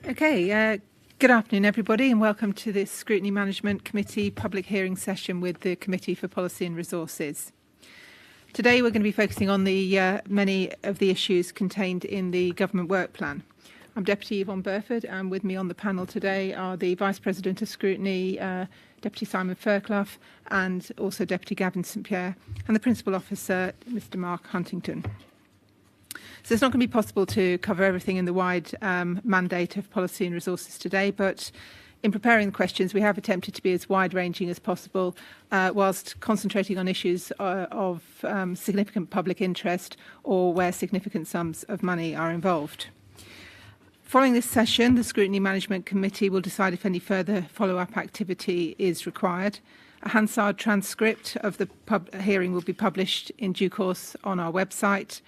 Okay, good afternoon everybody and welcome to this Scrutiny Management Committee public hearing session with the Committee for Policy and Resources. Today we're going to be focusing on the many of the issues contained in the Government Work Plan. I'm Deputy Yvonne Burford, and with me on the panel today are the Vice President of Scrutiny, Deputy Simon Fairclough, and also Deputy Gavin St Pierre, and the Principal Officer, Mr Mark Huntington. So it's not going to be possible to cover everything in the wide mandate of policy and resources today, but in preparing the questions, we have attempted to be as wide-ranging as possible, whilst concentrating on issues of significant public interest or where significant sums of money are involved. Following this session, the Scrutiny Management Committee will decide if any further follow-up activity is required. A Hansard transcript of the hearing will be published in due course on our website.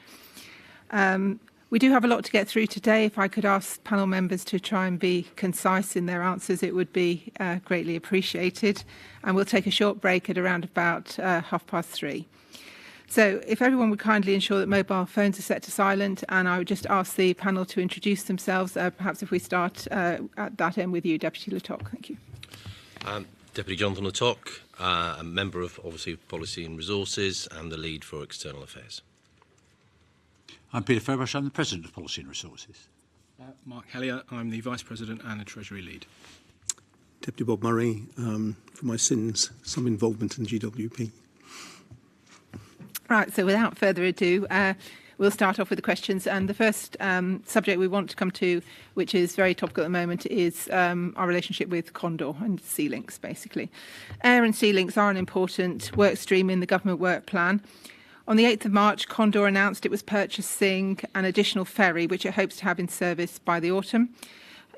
We do have a lot to get through today. If I could ask panel members to try and be concise in their answers, it would be greatly appreciated. And we'll take a short break at around about 3:30. So if everyone would kindly ensure that mobile phones are set to silent, and I would just ask the panel to introduce themselves. Perhaps if we start at that end with you, Deputy Letoc. Thank you. Deputy Jonathan Letoc, a member of obviously Policy and Resources and the lead for External Affairs. I'm Peter Fairbush, I'm the President of Policy and Resources. Mark Hellier, I'm the Vice President and the Treasury Lead. Deputy Bob Murray, for my sins, some involvement in GWP. Right, so without further ado, we'll start off with the questions. And the first subject we want to come to, which is very topical at the moment, is our relationship with Condor and sea links, basically. Air and sea links are an important work stream in the Government Work Plan. On the 8th of March, Condor announced it was purchasing an additional ferry, which it hopes to have in service by the autumn,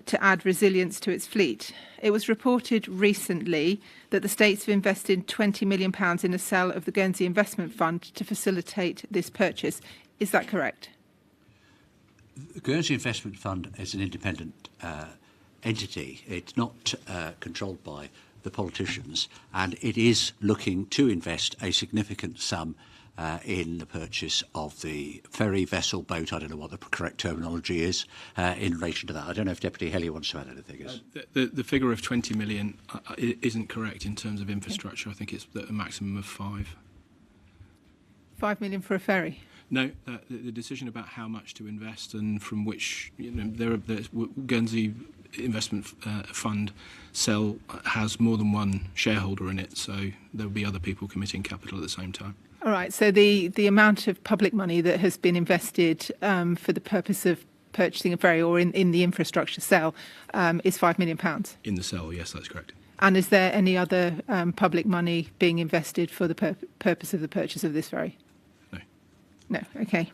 to add resilience to its fleet. It was reported recently that the states have invested £20 million in a sale of the Guernsey Investment Fund to facilitate this purchase. Is that correct? The Guernsey Investment Fund is an independent entity. It's not controlled by the politicians, and it is looking to invest a significant sum in the purchase of the ferry, vessel, boat, I don't know what the correct terminology is, in relation to that. I don't know if Deputy Hellier wants to add anything. The figure of 20 million isn't correct in terms of infrastructure. I think it's a maximum of 5. 5 million for a ferry? No, the decision about how much to invest and from which, there's Guernsey Investment Fund cell has more than one shareholder in it, so there'll be other people committing capital at the same time. All right, so the amount of public money that has been invested for the purpose of purchasing a ferry or in the infrastructure cell is £5 million? In the cell, yes, that's correct. And is there any other public money being invested for the purpose of the purchase of this ferry? No. No, okay.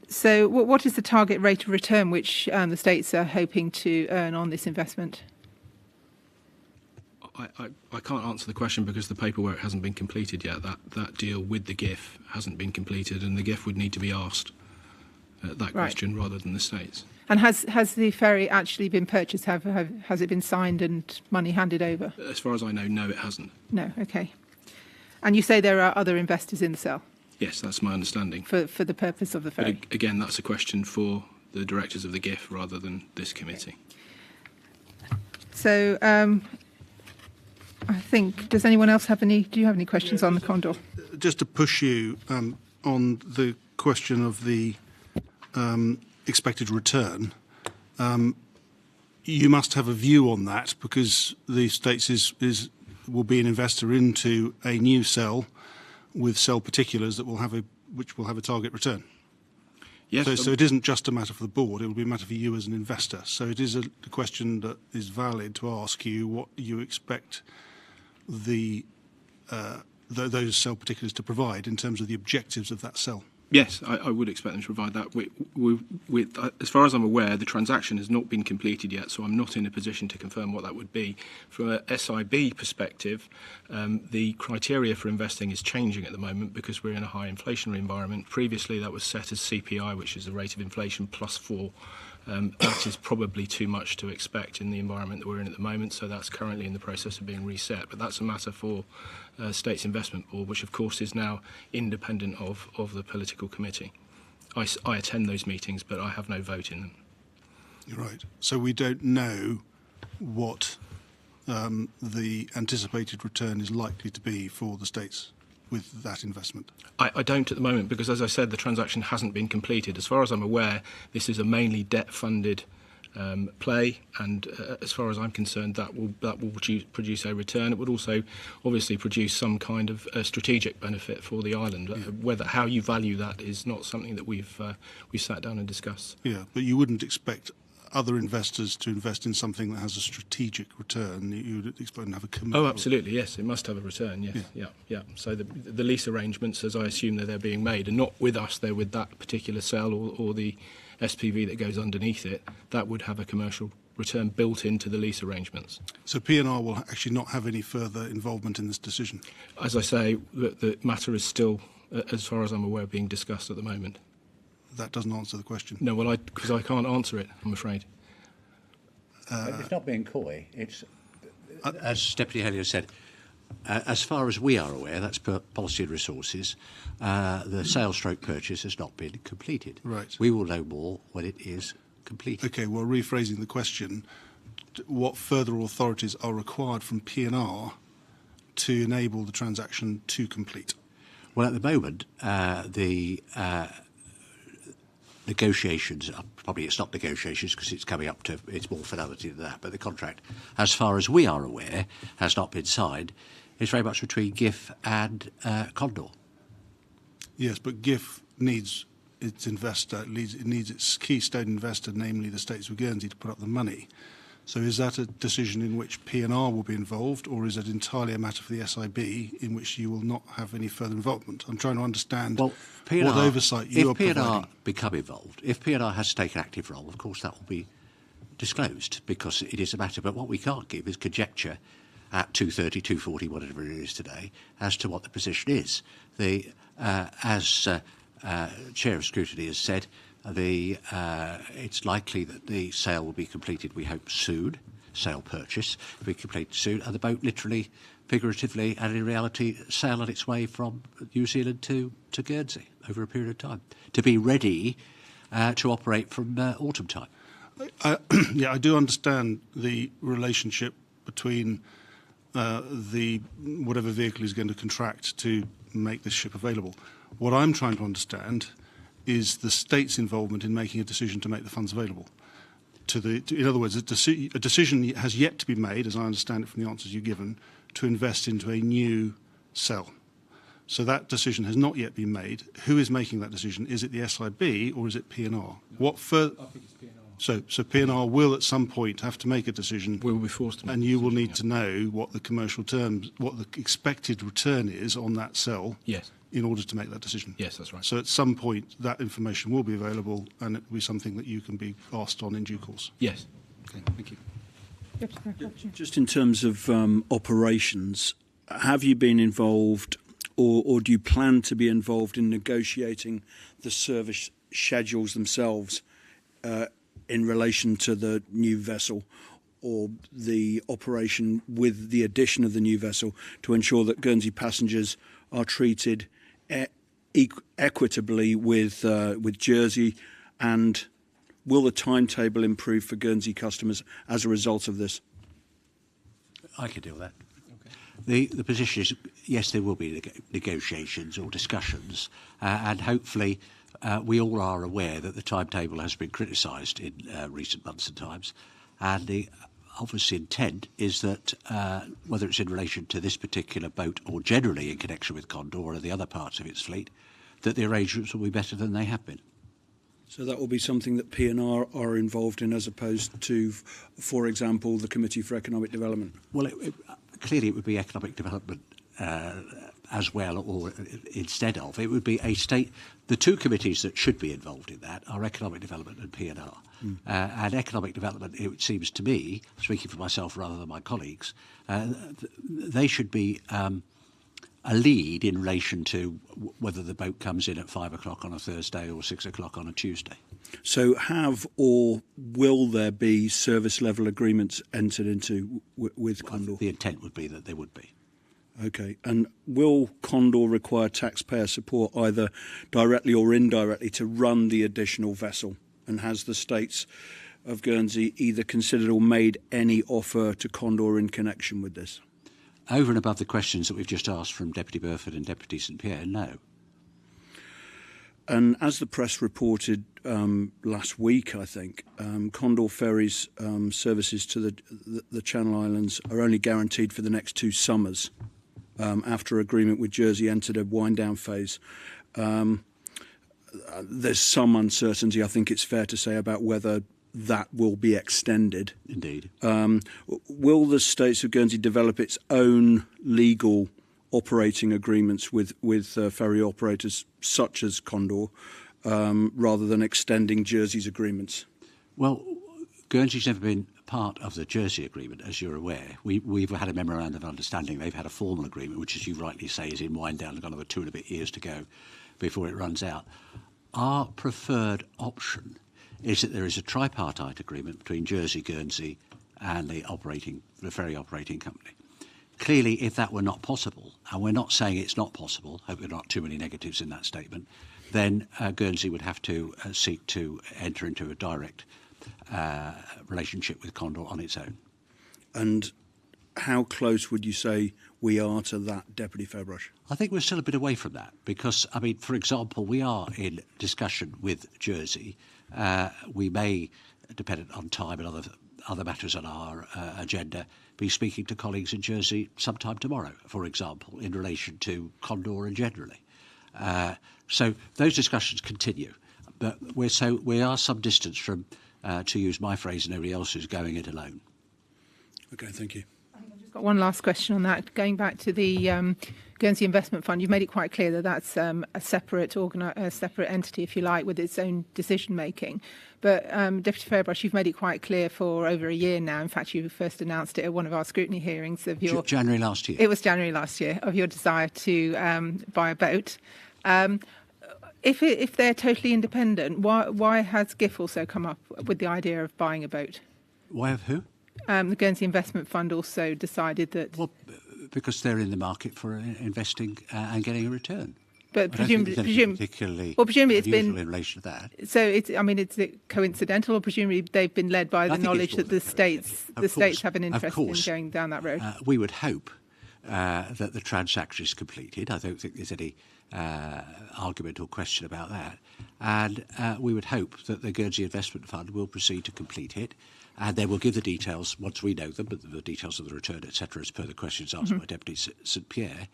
So what is the target rate of return which the states are hoping to earn on this investment? I can't answer the question because the paperwork hasn't been completed yet. That deal with the GIF hasn't been completed, and the GIF would need to be asked that question rather than the states. And has the ferry actually been purchased? Has it been signed and money handed over? As far as I know, no, it hasn't. No, okay. And you say there are other investors in the cell? Yes, that's my understanding. For the purpose of the ferry? But again, that's a question for the directors of the GIF rather than this committee. So I think, does anyone else have any, do you have any questions on the Condor? Just to push you on the question of the expected return, you must have a view on that because the States will be an investor into a new cell with cell particulars that which will have a target return. Yes. So it isn't just a matter for the board, it will be a matter for you as an investor. So it is a question that is valid to ask you what you expect those cell particulars to provide in terms of the objectives of that cell. Yes, I would expect them to provide that. As far as I'm aware, the transaction has not been completed yet, so I'm not in a position to confirm what that would be. From a SIB perspective, the criteria for investing is changing at the moment because we're in a high inflationary environment. Previously, that was set as CPI, which is the rate of inflation plus 4. That is probably too much to expect in the environment that we're in at the moment, so that's currently in the process of being reset. But that's a matter for States Investment Board, which of course is now independent of the political committee. I attend those meetings, but I have no vote in them. Right. So we don't know what the anticipated return is likely to be for the states with that investment. I don't at the moment because, as I said, the transaction hasn't been completed. As far as I'm aware, this is a mainly debt-funded play, and as far as I'm concerned, that will produce a return. It would also obviously produce some kind of strategic benefit for the island. Whether how you value that is not something that we've sat down and discussed. Yeah, but you wouldn't expect other investors to invest in something that has a strategic return. You would expect them to have a commitment. Oh, absolutely, yes. It must have a return, yes. Yeah. So the lease arrangements, as I assume that they're being made, and not with us, they're with that particular cell or the SPV that goes underneath it, that would have a commercial return built into the lease arrangements. So P&R will actually not have any further involvement in this decision? As I say, the matter is still, as far as I'm aware, being discussed at the moment. That doesn't answer the question. No, well, because I can't answer it, I'm afraid. It's not being coy. It's, as Deputy Hellier said, as far as we are aware, that's per Policy and Resources, the sale stroke purchase has not been completed. Right. We will know more when it is completed. Okay, well, rephrasing the question, what further authorities are required from P&R to enable the transaction to complete? Well, at the moment, the negotiations, probably it's not negotiations because it's coming up to, it's more finality than that, but the contract, as far as we are aware, has not been signed. It's very much between GIF and Condor. Yes, but GIF needs its investor, it needs its keystone investor, namely the States of Guernsey, to put up the money. So is that a decision in which P&R will be involved, or is it entirely a matter for the SIB in which you will not have any further involvement? I'm trying to understand what oversight you are providing. If P&R become involved, if P&R has to take an active role, of course that will be disclosed because it is a matter. But what we can't give is conjecture at 2:30, 2:40, whatever it is today, as to what the position is. As Chair of Scrutiny has said, it's likely that the sale will be completed, we hope, soon. Sale purchase will be completed soon, and the boat literally, figuratively, and in reality, sail on its way from New Zealand to Guernsey over a period of time to be ready to operate from autumn time. Yeah, I do understand the relationship between the whatever vehicle is going to contract to make this ship available. What I'm trying to understand is the state's involvement in making a decision to make the funds available. In other words, a decision has yet to be made, as I understand it from the answers you've given, to invest into a new cell. So that decision has not yet been made. Who is making that decision? Is it the SIB or is it P&R? What further? I think it's P&R. So P&R will at some point have to make a decision. We will be forced to make and you will need to know what the commercial terms, what the expected return is on that cell. Yes. In order to make that decision. Yes, that's right. So at some point that information will be available and it will be something that you can be asked on in due course. Yes. Okay, thank you. Just in terms of operations, have you been involved or do you plan to be involved in negotiating the service schedules themselves in relation to the new vessel or the operation with the addition of the new vessel to ensure that Guernsey passengers are treated equitably with Jersey, and will the timetable improve for Guernsey customers as a result of this? I can deal with that. Okay. The position is, yes, there will be negotiations or discussions, and hopefully we all are aware that the timetable has been criticised in recent months and times, and the obvious intent is that whether it's in relation to this particular boat or generally in connection with Condor or the other parts of its fleet, that the arrangements will be better than they have been. So that will be something that P&R are involved in as opposed to, for example, the Committee for Economic Development? Well, clearly it would be economic development as well, or instead of. It would be a state. The two committees that should be involved in that are economic development and P&R. And economic development, it seems to me, speaking for myself rather than my colleagues, they should be a lead in relation to whether the boat comes in at 5 o'clock on a Thursday or 6 o'clock on a Tuesday. So have or will there be service level agreements entered into with Condor? The intent would be that there would be. Okay. And will Condor require taxpayer support either directly or indirectly to run the additional vessel? And has the States of Guernsey either considered or made any offer to Condor in connection with this? Over and above the questions that we've just asked from Deputy Burford and Deputy St Pierre, no. And as the press reported last week, I think, Condor Ferries services to the Channel Islands are only guaranteed for the next 2 summers after agreement with Jersey entered a wind-down phase. There's some uncertainty, I think it's fair to say, about whether that will be extended. Indeed. Will the States of Guernsey develop its own legal operating agreements with ferry operators such as Condor rather than extending Jersey's agreements? Well, Guernsey's never been part of the Jersey agreement, as you're aware. We've had a memorandum of understanding. They've had a formal agreement, which, as you rightly say, is in wind down. They've got another 2 and a bit years to go before it runs out. Our preferred option is that there is a tripartite agreement between Jersey, Guernsey and the ferry operating company. Clearly, if that were not possible, and we're not saying it's not possible, hope there are not too many negatives in that statement, then Guernsey would have to seek to enter into a direct relationship with Condor on its own. And how close would you say we are to that, Deputy Fairbrushe? I think we're still a bit away from that because, I mean, for example, we are in discussion with Jersey. We may, dependent on time and other matters on our agenda, be speaking to colleagues in Jersey sometime tomorrow, for example, in relation to Condor and generally. So those discussions continue, but we are some distance from, to use my phrase, and everybody else who's going it alone. Okay, thank you. I've just got one last question on that. Going back to the Guernsey Investment Fund, you've made it quite clear that that's a separate entity, if you like, with its own decision making. But Deputy Fairbrushe, you've made it quite clear for over a year now. In fact, you first announced it at one of our scrutiny hearings of your January last year. It was January last year, of your desire to buy a boat. If they're totally independent, why has GIF also come up with the idea of buying a boat? Why have who? The Guernsey Investment Fund also decided that. Well, because they're in the market for investing and getting a return. But presumably it's been in relation to that. So it's it coincidental, or presumably they've been led by the knowledge that the states have an interest in going down that road. We would hope that the transaction is completed. I don't think there's any argument or question about that. And we would hope that the Guernsey Investment Fund will proceed to complete it. And they will give the details once we know them, but the details of the return, etc., as per the questions asked by Deputy St Pierre.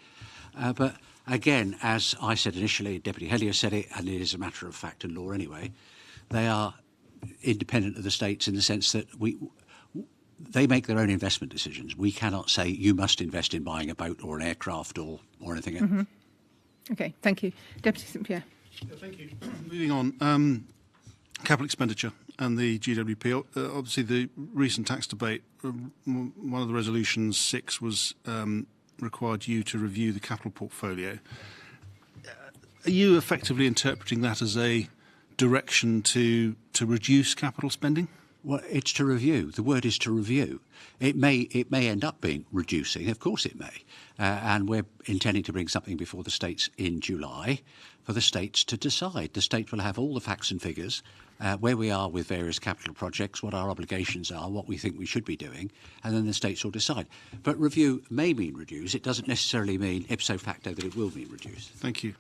But again, as I said initially, Deputy Hellier said it, and it is a matter of fact and law anyway, they are independent of the states in the sense that they make their own investment decisions. We cannot say you must invest in buying a boat or an aircraft or anything else. Okay, thank you. Deputy St Pierre. Yeah, thank you. Moving on, capital expenditure and the GWP. Obviously, the recent tax debate, one of the resolutions, 6, was required you to review the capital portfolio. Are you effectively interpreting that as a direction to reduce capital spending? Well, it's to review. The word is to review. It may end up being reducing. Of course it may. And we're intending to bring something before the states in July for the states to decide. The state will have all the facts and figures, where we are with various capital projects, what our obligations are, what we think we should be doing, and then the states will decide. But review may mean reduce. It doesn't necessarily mean ipso facto that it will mean reduced. Thank you.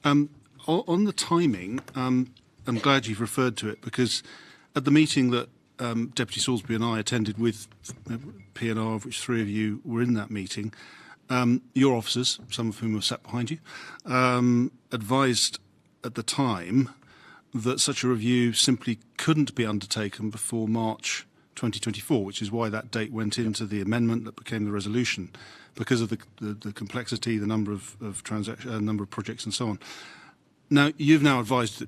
On the timing, I'm glad you've referred to it, because at the meeting that Deputy Salisbury and I attended with P&R, of which 3 of you were in that meeting, your officers, some of whom were sat behind you, advised at the time that such a review simply couldn't be undertaken before March 2024, which is why that date went into the amendment that became the resolution, because of the complexity, the number of transactions, number of projects, and so on. Now, you've now advised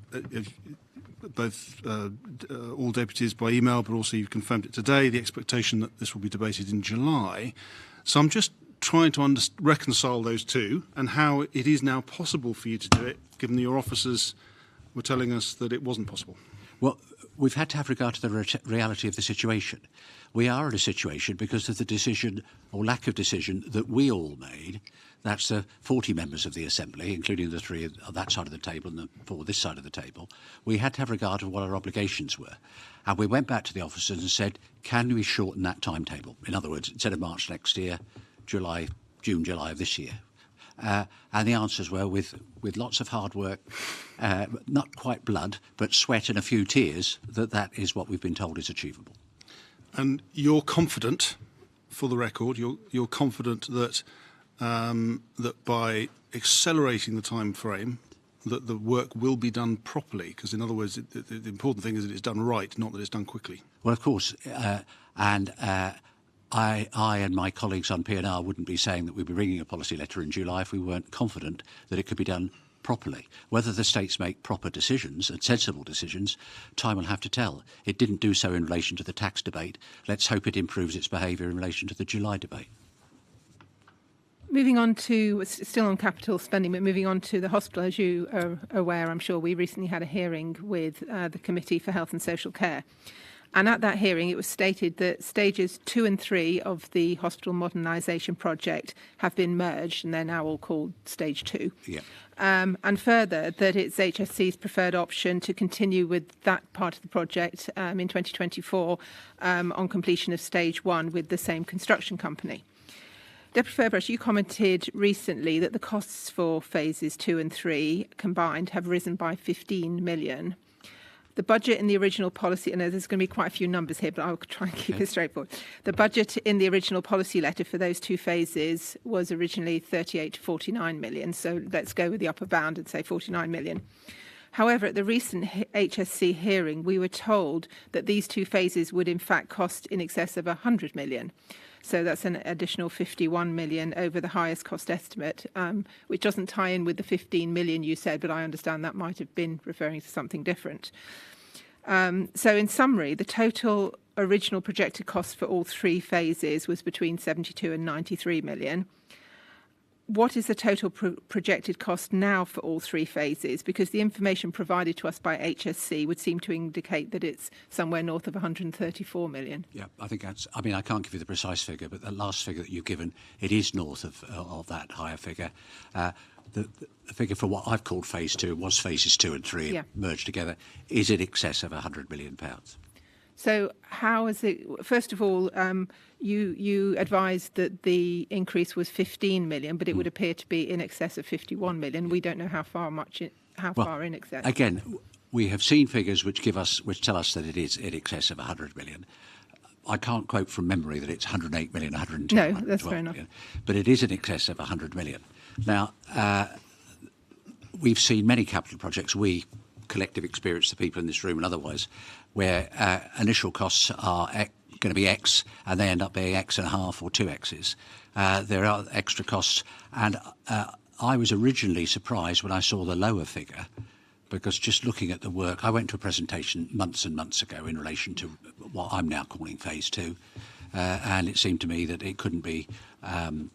both all deputies by email, but also you've confirmed it today, the expectation that this will be debated in July. So I'm just trying to reconcile those two and how it is now possible for you to do it, given that your officers were telling us that it wasn't possible. Well, we've had to have regard to the reality of the situation. We are in a situation because of the decision or lack of decision that we all made. That's the 40 members of the Assembly, including the 3 on that side of the table and the 4 this side of the table. We had to have regard to what our obligations were. And we went back to the officers and said, can we shorten that timetable? In other words, instead of March next year, June, July of this year. And the answers were, with lots of hard work, not quite blood, but sweat and a few tears, that is what we've been told is achievable. And you're confident, for the record, you're confident that that by accelerating the time frame, that the work will be done properly. Because in other words, the important thing is that it's done right, not that it's done quickly. Well, of course, I and my colleagues on P&R wouldn't be saying that we'd be bringing a policy letter in July if we weren't confident that it could be done properly. Whether the states make proper decisions and sensible decisions, time will have to tell. It didn't do so in relation to the tax debate. Let's hope it improves its behaviour in relation to the July debate. Moving on to, still on capital spending, but moving on to the hospital, as you are aware, I'm sure we recently had a hearing with the Committee for Health and Social Care. And at that hearing, it was stated that stages 2 and 3 of the hospital modernisation project have been merged, and they're now all called stage 2. Yeah. And further, that it's HSC's preferred option to continue with that part of the project in 2024 on completion of stage 1 with the same construction company. Deputy Fairbrass, you commented recently that the costs for phases 2 and 3 combined have risen by 15 million. The budget in the original policy, and there's going to be quite a few numbers here, but I'll try and keep it straightforward. The budget in the original policy letter for those 2 phases was originally 38 to 49 million. So let's go with the upper bound and say 49 million. However, at the recent HSC hearing, we were told that these 2 phases would in fact cost in excess of 100 million. So that's an additional 51 million over the highest cost estimate, which doesn't tie in with the 15 million you said, but I understand that might have been referring to something different. So in summary, the total original projected cost for all 3 phases was between 72 and 93 million. What is the total projected cost now for all 3 phases? Because the information provided to us by HSC would seem to indicate that it's somewhere north of 134 million. Yeah, I think that's, I mean, I can't give you the precise figure, but the last figure that you've given, it is north of that higher figure. The figure for what I've called phase 2 was phases 2 and 3 merged together, is in excess of £100 million. So how is it, first of all, you advised that the increase was 15 million, but it would appear to be in excess of 51 million. We don't know how far in excess. Again, we have seen figures which tell us that it is in excess of 100 million. I can't quote from memory that it's 108 million, 110 No, million, that's fair enough. But it is in excess of 100 million. Now, we've seen many capital projects, collective experience, the people in this room and otherwise, where initial costs are going to be X and they end up being X and a half or 2Xs. There are extra costs, and I was originally surprised when I saw the lower figure, because just looking at the work, I went to a presentation months and months ago in relation to what I'm now calling phase 2, and it seemed to me that it couldn't be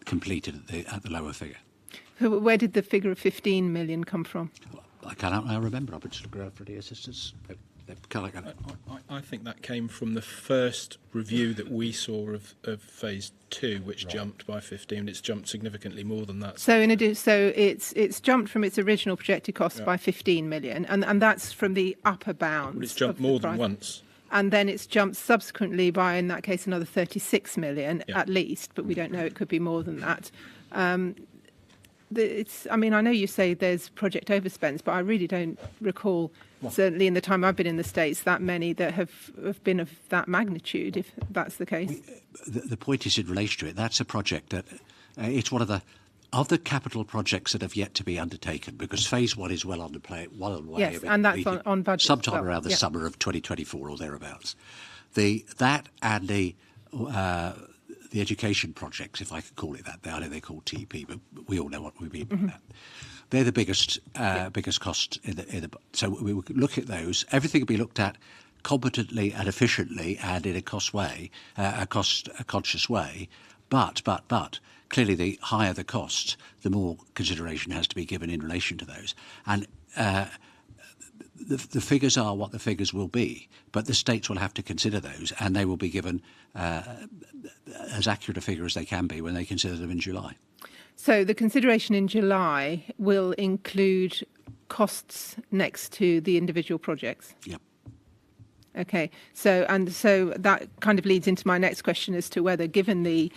completed at the lower figure. So where did the figure of 15 million come from? I cannot now remember. I've been just looking around for the assistants. I think that came from the first review that we saw of phase 2, which jumped by 15. It's jumped significantly more than that. So it's jumped from its original projected cost by 15 million, and that's from the upper bound. But it's jumped more than once. And then it's jumped subsequently by, in that case, another 36 million at least, but we don't know. It could be more than that. I mean, I know you say there's project overspends, but I really don't recall, certainly in the time I've been in the States, that many that have been of that magnitude, if that's the case. The point is in relation to it. That's a project that it's one of the capital projects that have yet to be undertaken, because phase 1 is well on the way. Yes, and that's on budget. Sometime around the summer of 2024 or thereabouts. That and the education projects, if I could call it that. I know they're called TP, but we all know what we mean by that. They're the biggest cost in the. So we would look at those. Everything will be looked at competently and efficiently and in a cost conscious way. But clearly, the higher the cost, the more consideration has to be given in relation to those. And the figures are what the figures will be, but the states will have to consider those, and they will be given as accurate a figure as they can be when they consider them in July. So the consideration in July will include costs next to the individual projects? Yep. Okay, so that kind of leads into my next question as to whether, given the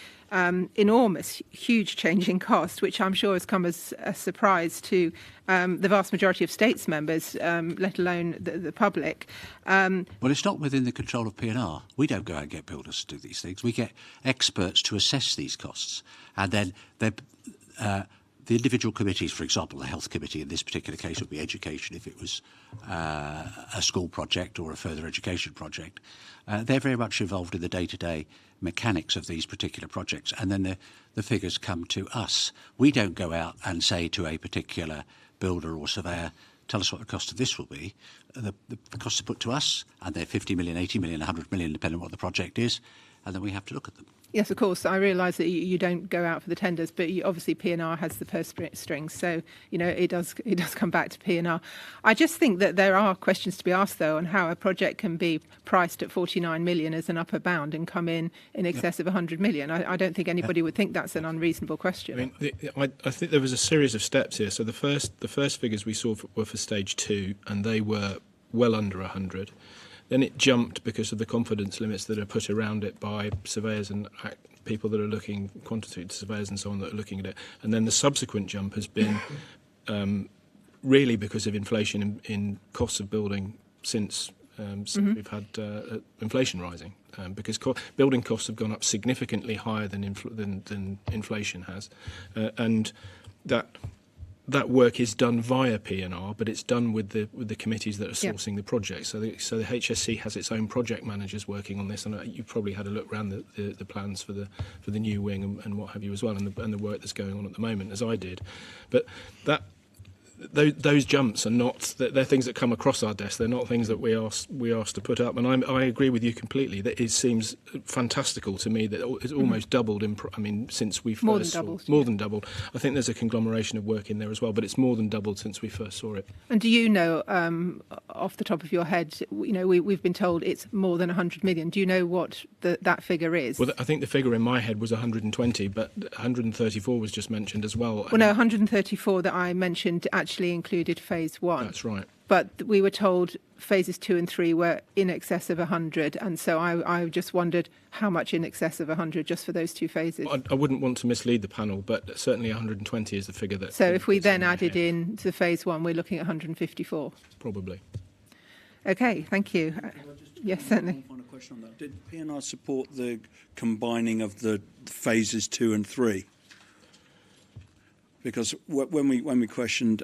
enormous, huge change in cost, which I'm sure has come as a surprise to the vast majority of states members, let alone the public. Well, it's not within the control of P&R. We don't go out and get builders to do these things. We get experts to assess these costs, and then the individual committees, for example, the health committee in this particular case would be education if it was a school project or a further education project. They're very much involved in the day-to-day mechanics of these particular projects, and then the figures come to us. We don't go out and say to a particular builder or surveyor, tell us what the cost of this will be. The costs are put to us, and they're 50 million, 80 million, 100 million, depending on what the project is, and then we have to look at them. Yes, of course. I realise that you don't go out for the tenders, but obviously P&R has the purse strings, so it does come back to P&R. I just think that there are questions to be asked, though, on how a project can be priced at 49 million as an upper bound and come in excess of 100 million. I don't think anybody would think that's an unreasonable question. I think there was a series of steps here. So the first figures we saw were for stage 2, and they were well under 100. Then it jumped because of the confidence limits that are put around it by surveyors and people that are looking, quantitative surveyors and so on that are looking at it. And then the subsequent jump has been really because of inflation in costs of building since we've had inflation rising. Because building costs have gone up significantly higher than inflation has. And that work is done via P&R, but it's done with the committees that are sourcing the projects. So the HSC has its own project managers working on this, and you probably had a look around the plans for the new wing and what have you as well, and the work that's going on at the moment, as I did. But those jumps are not, they're things that come across our desk. They're not things that we asked to put up. And I agree with you completely that it seems fantastical to me that it's almost doubled since we first more than doubled. I think there's a conglomeration of work in there as well, but it's more than doubled since we first saw it. And do you know, off the top of your head, we've been told it's more than 100 million. Do you know what that figure is? Well, I think the figure in my head was 120, but 134 was just mentioned as well. Well, no, 134 that I mentioned actually included phase 1. That's right. But we were told phases 2 and 3 were in excess of 100, and so I just wondered how much in excess of 100 just for those 2 phases. I wouldn't want to mislead the panel, but certainly 120 is the figure that... So if we then added in to phase 1, we're looking at 154? Probably. Okay, thank you. Yes, certainly. One final question on that. Did P&R support the combining of the phases 2 and 3? Because when we questioned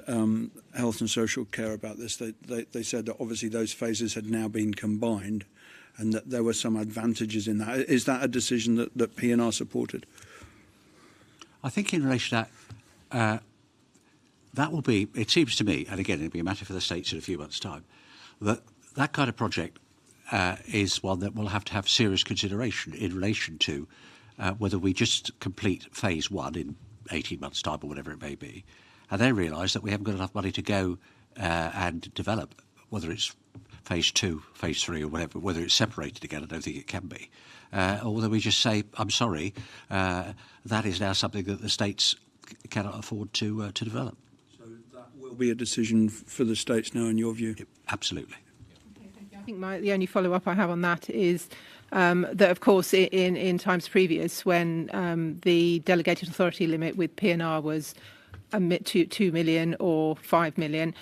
health and social care about this, they said that obviously those phases had now been combined, and that there were some advantages in that. Is that a decision that P&R supported? I think in relation to that, that will be, it seems to me, and again it'll be a matter for the states in a few months' time, that kind of project is one that will have to have serious consideration in relation to whether we just complete phase 1 in 18 months' time or whatever it may be, and then realise that we haven't got enough money to go and develop, whether it's phase 2, phase 3 or whatever, whether it's separated again, I don't think it can be, or whether we just say, I'm sorry, that is now something that the states cannot afford to develop. So that will be a decision for the states now, in your view? Absolutely. I think the only follow-up I have on that is that, of course, in times previous, when the delegated authority limit with P&R was 2 million or 5 million,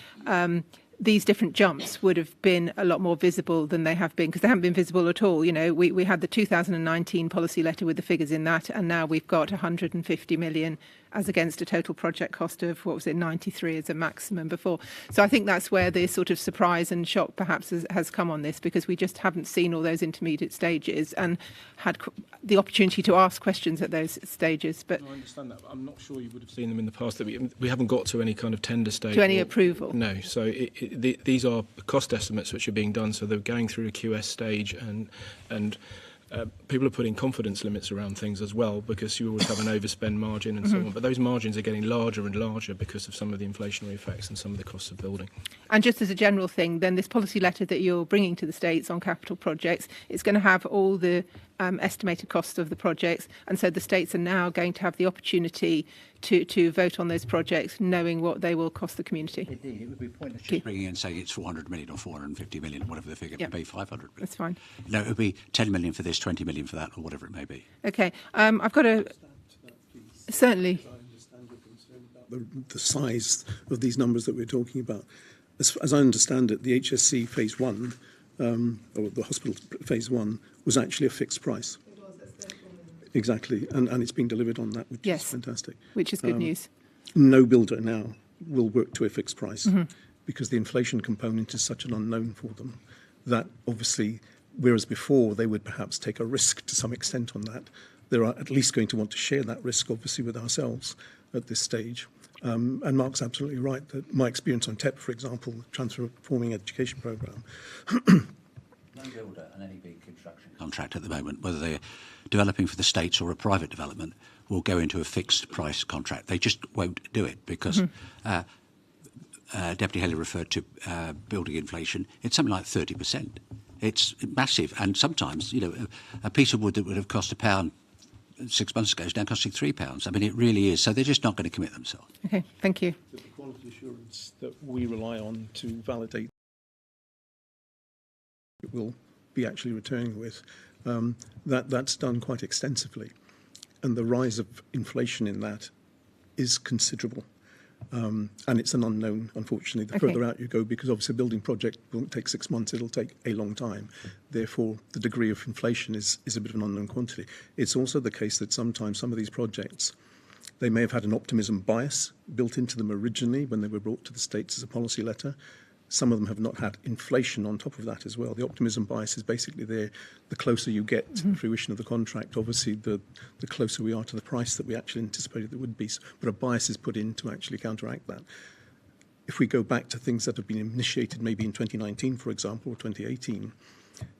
these different jumps would have been a lot more visible than they have been, because they haven't been visible at all. We had the 2019 policy letter with the figures in that, and now we've got 150 million as against a total project cost of, 93 as a maximum before. So I think that's where the sort of surprise and shock perhaps has come on this, because we just haven't seen all those intermediate stages and had the opportunity to ask questions at those stages. But no, I understand that. I'm not sure you would have seen them in the past. That we haven't got to any kind of tender stage. To any approval? No. So these are cost estimates which are being done. So they're going through a QS stage, and people are putting confidence limits around things as well, because you always have an overspend margin and so on. But those margins are getting larger and larger because of some of the inflationary effects and some of the costs of building. And just as a general thing, then this policy letter that you're bringing to the States on capital projects, it's going to have all the estimated costs of the projects. And so the States are now going to have the opportunity to vote on those projects, knowing what they will cost the community. Indeed, it would be pointless just bringing in saying it's 400 million or 450 million, whatever the figure may be, 500 million. That's fine. No, it would be 10 million for this, 20 million for that, or whatever it may be. Okay. I've got a... Certainly. The size of these numbers that we're talking about. As I understand it, the HSC phase 1, or the hospital phase 1, was actually a fixed price. It was, exactly, and it's being delivered on that, which is fantastic. Which is good news. No builder now will work to a fixed price because the inflation component is such an unknown for them that obviously, whereas before they would perhaps take a risk to some extent on that, they're at least going to want to share that risk, obviously, with ourselves at this stage. And Mark's absolutely right that my experience on TEP, for example, Transforming Education Programme. No builder and any big construction contract at the moment, whether they're developing for the States or a private development, will go into a fixed price contract. They just won't do it because Deputy Haley referred to building inflation. It's something like 30%. It's massive, and sometimes, a piece of wood that would have cost £1 6 months ago is now costing £3. I mean, it really is. So they're just not going to commit themselves. Okay, thank you. The quality assurance that we rely on to validate it will be actually returning with, that's done quite extensively. And the rise of inflation in that is considerable. And it's an unknown, unfortunately, the further out you go, because obviously a building project won't take 6 months, it'll take a long time. Therefore, the degree of inflation is a bit of an unknown quantity. It's also the case that sometimes some of these projects, they may have had an optimism bias built into them originally when they were brought to the States as a policy letter. Some of them have not had inflation on top of that as well. The optimism bias is basically there. The closer you get to the fruition of the contract, obviously the closer we are to the price that we actually anticipated there would be. But a bias is put in to actually counteract that. If we go back to things that have been initiated maybe in 2019, for example, or 2018,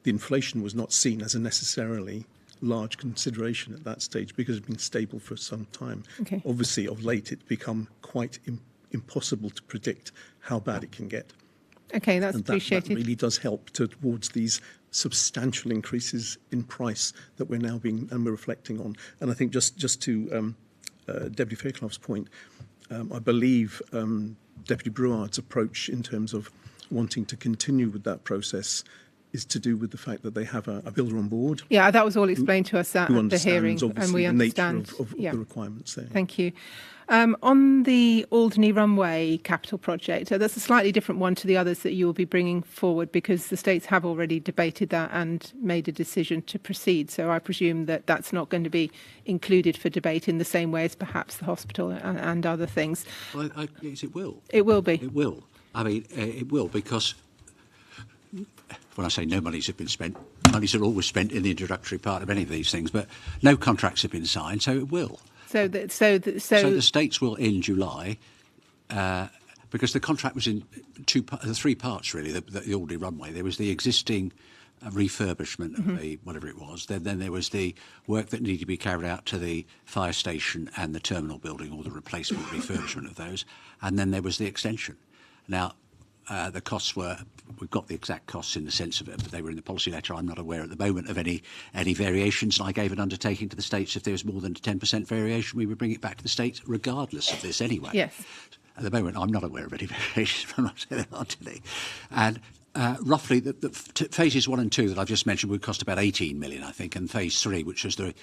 the inflation was not seen as a necessarily large consideration at that stage because it's been stable for some time. Obviously, of late, it's become quite impossible to predict how bad it can get. Okay, that's and appreciated. That really does help towards these substantial increases in price that we're now we're reflecting on. And I think just to Deputy Fairclough's point, I believe Deputy Brouard's approach in terms of wanting to continue with that process is to do with the fact that they have a builder on board. Yeah, that was all explained to us at the hearing, and we understand the nature of the requirements there. Thank you. On the Alderney Runway capital project, that's a slightly different one to the others that you will be bringing forward because the States have already debated that and made a decision to proceed. So I presume that that's not going to be included for debate in the same way as perhaps the hospital and other things. Well, yes, it will. It will be. It will. I mean, it will because when I say no monies have been spent, monies are always spent in the introductory part of any of these things, but no contracts have been signed, so it will. So the States will in July, because the contract was in three parts really. The Alderney Runway. There was the existing refurbishment of the whatever it was. Then there was the work that needed to be carried out to the fire station and the terminal building, or the replacement refurbishment of those. And then there was the extension. Now, the costs were, we've got the exact costs in the sense of it, but they were in the policy letter. I'm not aware at the moment of any variations. And I gave an undertaking to the States if there was more than a 10% variation, we would bring it back to the States regardless of this anyway. Yes. At the moment, I'm not aware of any variations. I'm not saying there aren't any. And roughly, the phases 1 and 2 that I've just mentioned would cost about 18 million, I think, and phase 3, which was the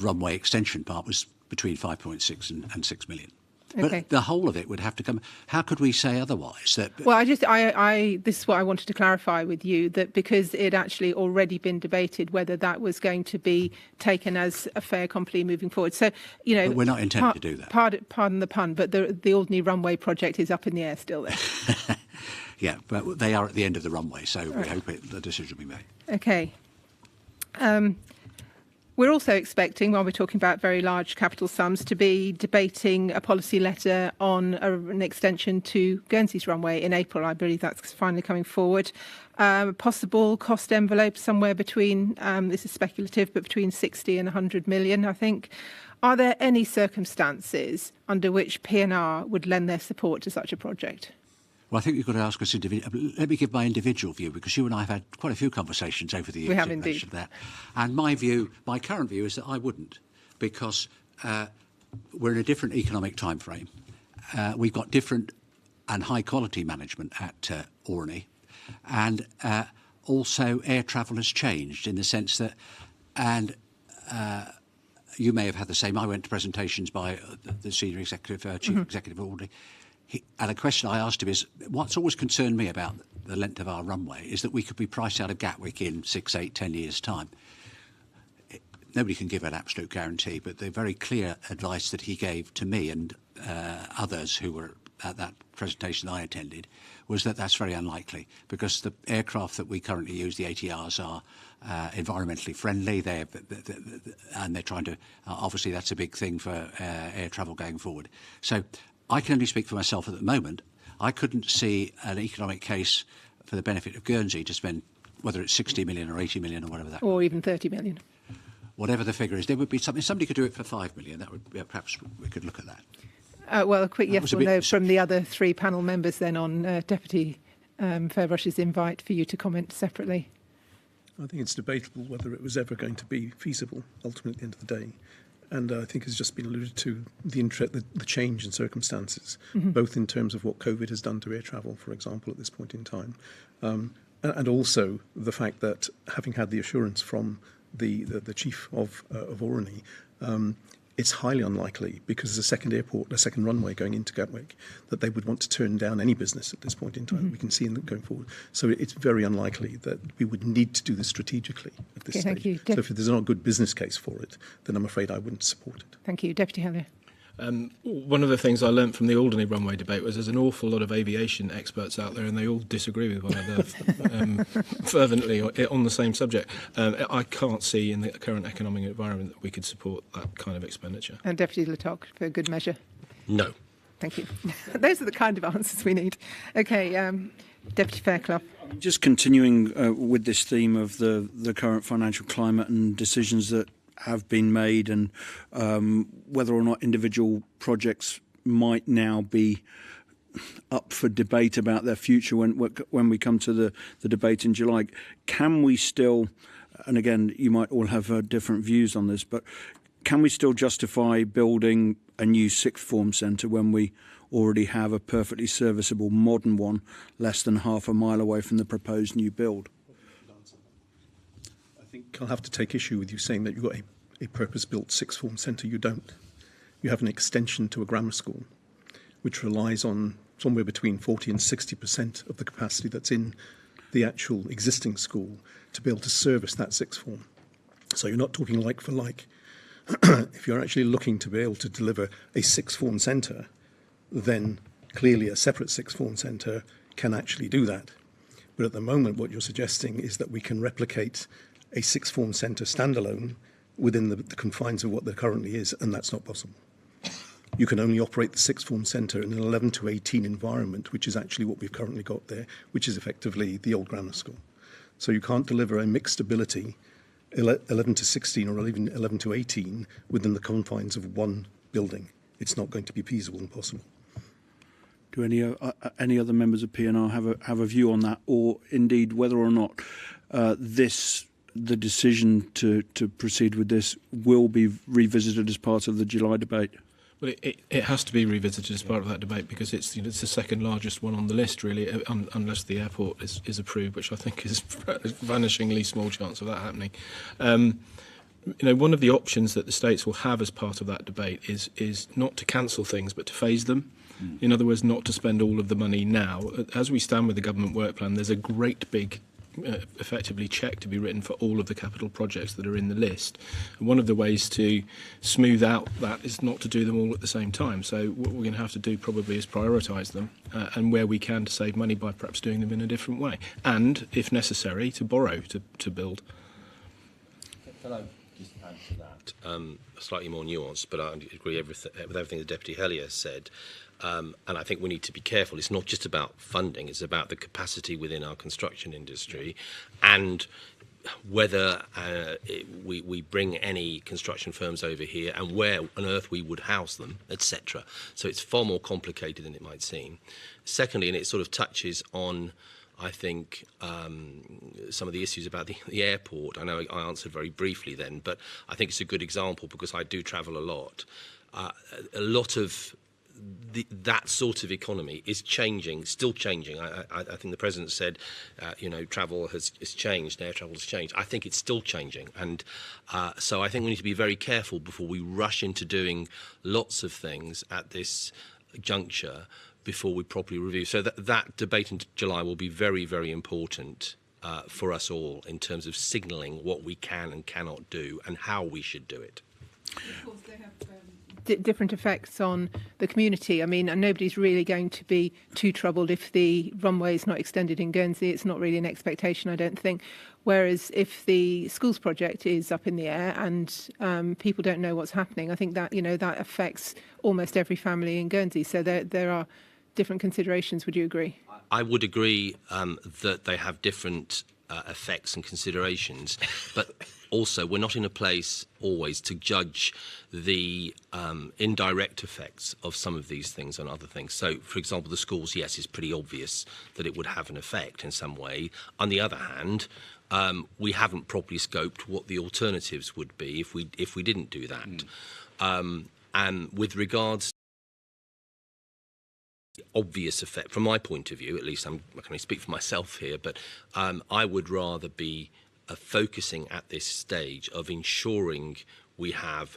runway extension part, was between 5.6 and 6 million. Okay. But the whole of it would have to come. How could we say otherwise? Well, this is what I wanted to clarify with you, that because it actually already been debated whether that was going to be taken as a fait accompli moving forward. So, but we're not intending to do that. Pardon the pun, but the Alderney Runway project is up in the air still there. Yeah, but they are at the end of the runway, so we hope the decision will be made. Okay. We're also expecting, while we're talking about very large capital sums, to be debating a policy letter on an extension to Guernsey's runway in April. I believe that's finally coming forward. Possible cost envelope somewhere between, this is speculative, but between 60 and 100 million, I think. Are there any circumstances under which P&R would lend their support to such a project? Well, I think you've got to ask us individually. Let me give my individual view, because you and I have had quite a few conversations over the years. We have in indeed. relation to that. And my current view is that I wouldn't, because we're in a different economic time frame. We've got different and high quality management at Orkney, and also air travel has changed in the sense that, and you may have had the same. I went to presentations by the senior executive, chief executive of Orkney. And a question I asked him is, what's always concerned me about the length of our runway is that we could be priced out of Gatwick in 6, 8, 10 years' time. Nobody can give an absolute guarantee, but the very clear advice that he gave to me and others who were at that presentation I attended was that that's very unlikely, because the aircraft that we currently use, the ATRs, are environmentally friendly. And they're trying to, obviously that's a big thing for air travel going forward. So I can only speak for myself at the moment. I couldn't see an economic case for the benefit of Guernsey to spend, whether it's 60 million or 80 million or whatever that. Or even 30 million. Whatever the figure is, there would be something. Somebody could do it for 5 million. That would perhaps we could look at that. Well, a quick That yes was a or no bit- from the other three panel members then on Deputy Fairbrushy's invite for you to comment separately. I think it's debatable whether it was ever going to be feasible, ultimately, at the end of the day. And I think it's just been alluded to, the change in circumstances, both in terms of what COVID has done to air travel, for example, at this point in time, and also the fact that, having had the assurance from the chief of Orkney, it's highly unlikely, because there's a second runway going into Gatwick, that they would want to turn down any business at this point in time. We can see going forward. So it's very unlikely that we would need to do this strategically at this Okay, stage. thank you. So if there's not a good business case for it, then I'm afraid I wouldn't support it. Thank you. Deputy Hellier. One of the things I learnt from the Alderney runway debate was there's an awful lot of aviation experts out there, and they all disagree with one another fervently on the same subject. I can't see in the current economic environment that we could support that kind of expenditure. And Deputy Letoc, for good measure. No. Thank you. Those are the kind of answers we need. Okay, Deputy Fairclough. Just continuing with this theme of the current financial climate and decisions that have been made, and whether or not individual projects might now be up for debate about their future when we come to the debate in July. Can we still, and again, you might all have different views on this, but can we still justify building a new sixth form centre when we already have a perfectly serviceable modern one less than half a mile away from the proposed new build? I think I'll have to take issue with you saying that you've got a purpose-built sixth form centre. You don't. You have an extension to a grammar school, which relies on somewhere between 40 and 60% of the capacity that's in the actual existing school to be able to service that sixth form. So you're not talking like for like. If you're actually looking to be able to deliver a sixth form centre, then clearly a separate sixth form centre can actually do that. But at the moment, what you're suggesting is that we can replicate a sixth form centre standalone within the confines of what there currently is, and that's not possible. You can only operate the sixth form centre in an 11 to 18 environment, which is actually what we've currently got there, which is effectively the old grammar school. So you can't deliver a mixed ability 11 to 16 or even 11 to 18 within the confines of one building. It's not going to be feasible and possible. Do any other members of PNR have a view on that, or indeed whether or not the decision to proceed with this will be revisited as part of the July debate? Well, it has to be revisited as part of that debate, because it's the second largest one on the list, really, unless the airport is approved, which I think is a vanishingly small chance of that happening. One of the options that the states will have as part of that debate is not to cancel things, but to phase them. In other words, not to spend all of the money now. As we stand with the government work plan, there's a great big effectively check to be written for all of the capital projects that are in the list. And one of the ways to smooth out that is not to do them all at the same time. So what we're going to have to do probably is prioritise them, and where we can to save money by perhaps doing them in a different way. And, if necessary, to borrow to build. Can I just add to that? Slightly more nuanced, but I agree with everything the Deputy Hellier said. And I think we need to be careful. It's not just about funding, it's about the capacity within our construction industry and whether we bring any construction firms over here and where on earth we would house them, etc. So it's far more complicated than it might seem. Secondly, and it sort of touches on, I think, some of the issues about the airport. I know I answered very briefly then, but I think it's a good example because I do travel a lot. A lot of that sort of economy is changing, still changing. I think the President said, travel has changed, air travel has changed. I think it's still changing. And so I think we need to be very careful before we rush into doing lots of things at this juncture before we properly review. So that debate in July will be very, very important for us all in terms of signalling what we can and cannot do and how we should do it. Of course, they have different effects on the community. I mean, and nobody's really going to be too troubled if the runway is not extended in Guernsey. It's not really an expectation, I don't think. Whereas if the schools project is up in the air and people don't know what's happening, I think that, that affects almost every family in Guernsey. So there are different considerations. Would you agree? I would agree that they have different effects and considerations, but also we're not in a place always to judge the indirect effects of some of these things on other things. So, for example, the schools, yes, it's pretty obvious that it would have an effect in some way. On the other hand, we haven't properly scoped what the alternatives would be if we didn't do that. And with regards to the obvious effect, from my point of view, at least I can only speak for myself here, but I would rather be focusing at this stage of ensuring we have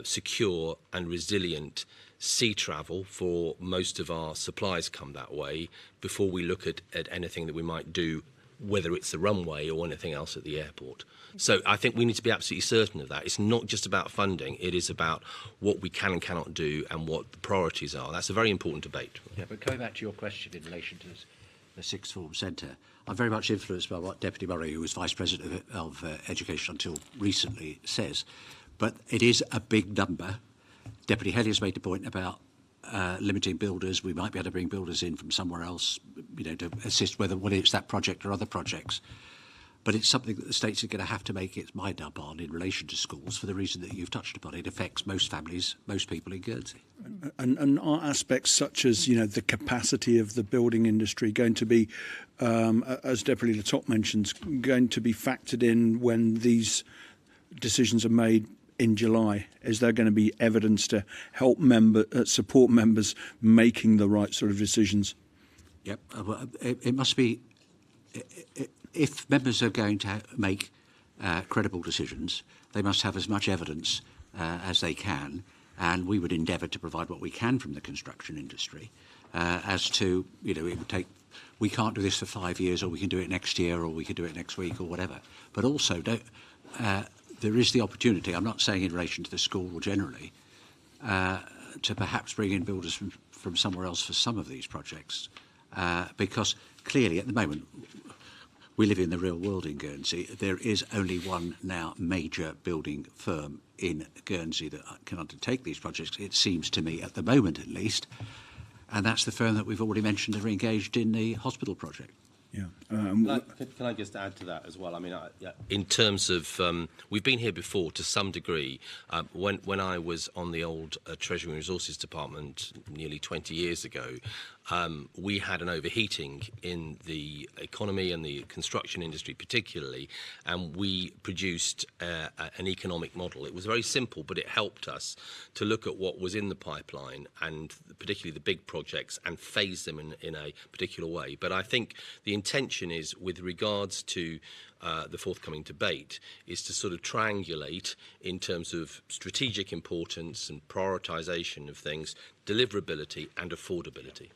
secure and resilient sea travel for most of our supplies come that way before we look at anything that we might do, whether it's the runway or anything else at the airport. So I think we need to be absolutely certain of that. It's not just about funding, it is about what we can and cannot do and what the priorities are. That's a very important debate. Yeah, but coming back to your question in relation to the Sixth Form Centre, I'm very much influenced by what Deputy Murray, who was Vice President of Education until recently, says. But it is a big number. Deputy Hellier's made the point about limiting builders. We might be able to bring builders in from somewhere else, to assist whether it's that project or other projects. But it's something that the states are going to have to make its mind up on in relation to schools for the reason that you've touched upon. It affects most families, most people in Guernsey. And are aspects such as, the capacity of the building industry going to be, as Deputy Le Top mentions, going to be factored in when these decisions are made in July? Is there going to be evidence to help support members making the right sort of decisions? Yep. It must be... If members are going to make credible decisions, they must have as much evidence as they can, and we would endeavour to provide what we can from the construction industry as to, it would take, we can't do this for 5 years, or we can do it next year, or we can do it next week, or whatever. But also, there is the opportunity, I'm not saying in relation to the school or generally, to perhaps bring in builders from somewhere else for some of these projects, because clearly at the moment, we live in the real world in Guernsey. There is only one now major building firm in Guernsey that can undertake these projects, it seems to me, at the moment at least, and that's the firm that we've already mentioned are engaged in the hospital project. Yeah. Can I just add to that as well? I mean, in terms of, we've been here before to some degree. When I was on the old Treasury and Resources Department nearly 20 years ago, we had an overheating in the economy and the construction industry particularly, and we produced an economic model. It was very simple, but it helped us to look at what was in the pipeline, and particularly the big projects, and phase them in a particular way. But I think the intention is, with regards to the forthcoming debate, is to sort of triangulate in terms of strategic importance and prioritisation of things, deliverability and affordability.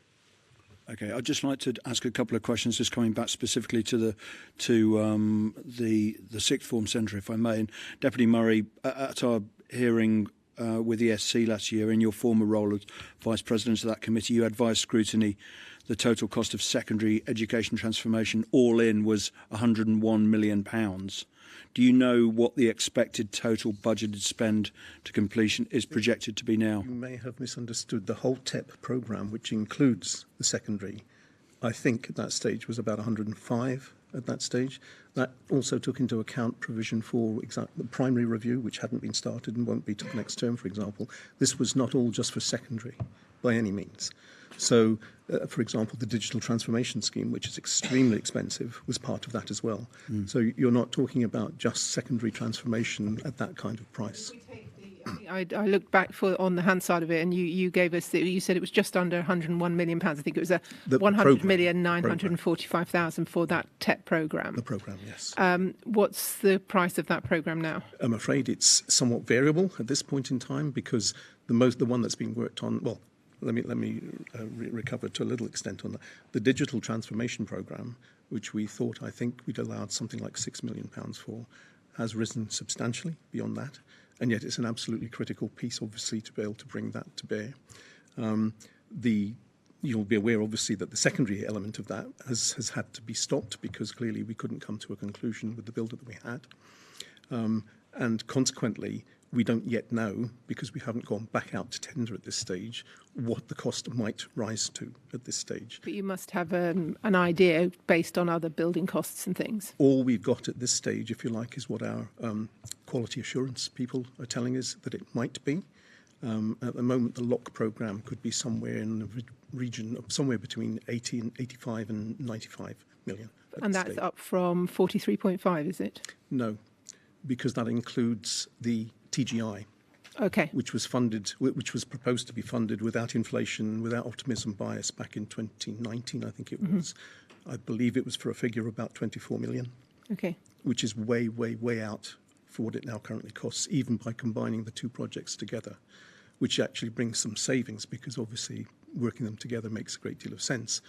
Okay, I'd just like to ask a couple of questions, just coming back specifically to the Sixth Form Centre, if I may. And Deputy Murray, at our hearing with the SC last year, in your former role as Vice President of that committee, you advised scrutiny the total cost of secondary education transformation all in was £101 million. Do you know what the expected total budgeted spend to completion is projected to be now? You may have misunderstood. The whole TEP programme, which includes the secondary, I think at that stage was about 105 at that stage. That also took into account provision for the primary review, which hadn't been started and won't be till next term, for example. This was not all just for secondary by any means. So, for example, the digital transformation scheme, which is extremely expensive, was part of that as well. So you're not talking about just secondary transformation at that kind of price. I looked back on the hand side of it, and you gave us, you said it was just under £101 million. I think it was The 100,945,000 for that TEP programme. The programme, yes. What's the price of that programme now? I'm afraid it's somewhat variable at this point in time because the one that's been worked on, well, let me recover to a little extent on that. The digital transformation programme, which I think we'd allowed something like £6 million for, has risen substantially beyond that. And yet it's an absolutely critical piece, obviously, to be able to bring that to bear. You'll be aware, obviously, that the secondary element of that has had to be stopped because clearly we couldn't come to a conclusion with the builder that we had. And consequently, we don't yet know, because we haven't gone back out to tender at this stage, what the cost might rise to at this stage. But you must have an idea based on other building costs and things. All we've got at this stage, if you like, is what our quality assurance people are telling us that it might be. At the moment, the LOC programme could be somewhere in the region of somewhere between 85 and 95 million. And that's up from 43.5, is it? No, because that includes the TGI, okay, which was proposed to be funded without inflation, without optimism bias back in 2019, I think it was. I believe it was for a figure of about 24 million, okay, which is way, way, way out for what it now currently costs, even by combining the two projects together, which actually brings some savings because obviously working them together makes a great deal of sense.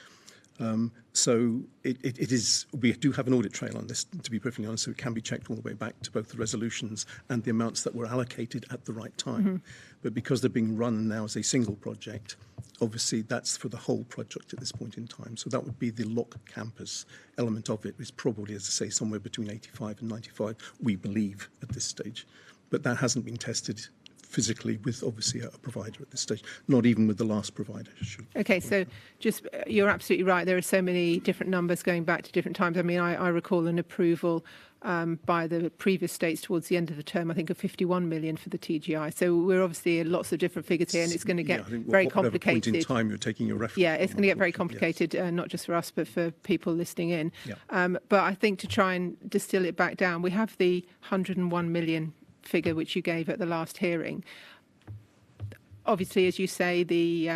So it is. We do have an audit trail on this, to be perfectly honest, so it can be checked all the way back to both the resolutions and the amounts that were allocated at the right time. But because they're being run now as a single project, obviously that's for the whole project at this point in time. So that would be the LOC campus element of it is probably, as I say, somewhere between 85 and 95, we believe, at this stage. But that hasn't been tested physically with obviously a provider at this stage, not even with the last provider. Okay, so just you're absolutely right. There are so many different numbers going back to different times. I mean, I recall an approval by the previous states towards the end of the term, I think of 51 million for the TGI. So we're obviously in lots of different figures here, and it's going to get very complicated. Point in time you're taking your reference. Yeah, it's going to get very complicated, not just for us, but for people listening in. Yeah. But I think to try and distill it back down, we have the 101 million figure which you gave at the last hearing. Obviously, as you say, the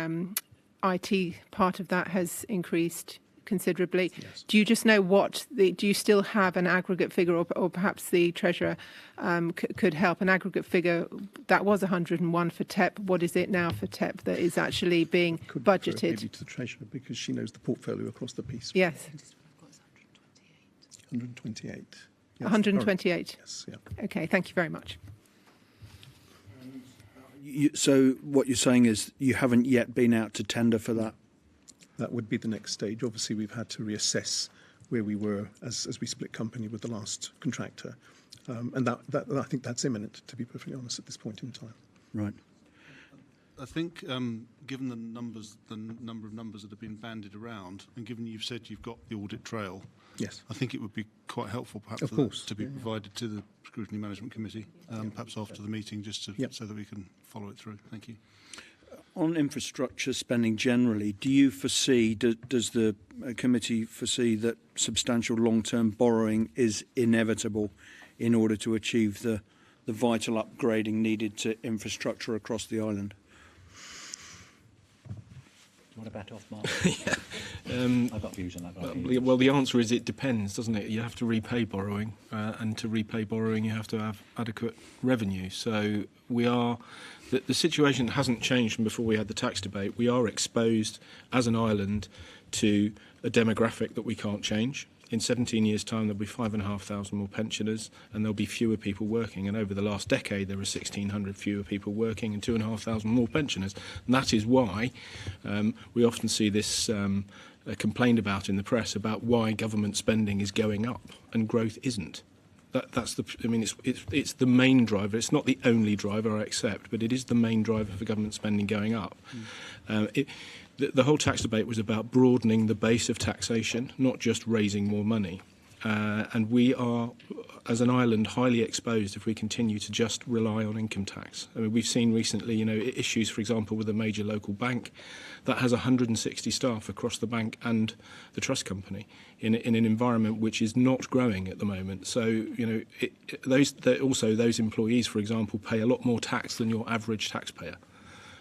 IT part of that has increased considerably. Yes. Do you just know do you still have an aggregate figure, or perhaps the Treasurer could help, an aggregate figure that was 101 for TEP? What is it now for TEP that is actually being budgeted? Maybe to the Treasurer, because she knows the portfolio across the piece. Yes. 128. Yes, 128. Yes, yeah. Okay, thank you very much. So what you're saying is you haven't yet been out to tender for that? That would be the next stage. Obviously, we've had to reassess where we were as we split company with the last contractor. And that I think that's imminent, to be perfectly honest, at this point in time. Right. I think, given the number of numbers that have been bandied around, and given you've said you've got the audit trail, yes, I think it would be quite helpful, perhaps, of course, to be provided to the Scrutiny Management Committee, perhaps after the meeting, just to, so that we can follow it through. Thank you. On infrastructure spending generally, do you foresee, does the committee foresee that substantial long-term borrowing is inevitable in order to achieve the vital upgrading needed to infrastructure across the island? You want to bat off, Mark? Yeah. I've got views on that. Well, the answer is it depends, doesn't it? You have to repay borrowing, and to repay borrowing, you have to have adequate revenue. So the situation hasn't changed from before we had the tax debate. We are exposed as an island to a demographic that we can't change. In 17 years' time, there'll be 5,500 more pensioners, and there'll be fewer people working. And over the last decade, there were 1,600 fewer people working and 2,500 more pensioners. And that is why we often see this complained about in the press about why government spending is going up and growth isn't. It's the main driver. It's not the only driver, I accept, but it is the main driver for government spending going up. The whole tax debate was about broadening the base of taxation, not just raising more money. And we are, as an island, highly exposed if we continue to just rely on income tax. I mean, we've seen recently, issues, for example, with a major local bank that has 160 staff across the bank and the trust company in an environment which is not growing at the moment. So, those employees, for example, pay a lot more tax than your average taxpayer.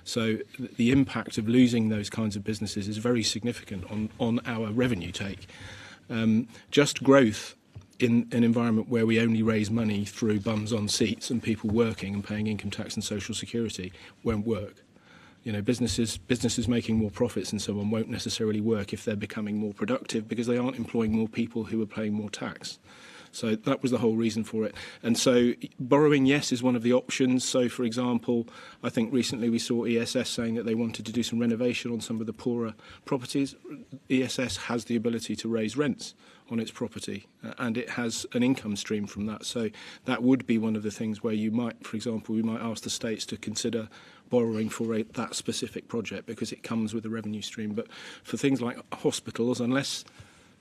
So the impact of losing those kinds of businesses is very significant on our revenue take. Just growth in an environment where we only raise money through bums on seats and people working and paying income tax and social security won't work. Businesses making more profits and so on won't necessarily work if they're becoming more productive because they aren't employing more people who are paying more tax. So that was the whole reason for it. And so borrowing, yes, is one of the options. So, for example, I think recently we saw ESS saying that they wanted to do some renovation on some of the poorer properties. ESS has the ability to raise rents on its property, and it has an income stream from that. So that would be one of the things where you might, for example, we might ask the states to consider borrowing for that specific project because it comes with a revenue stream. But for things like hospitals, unless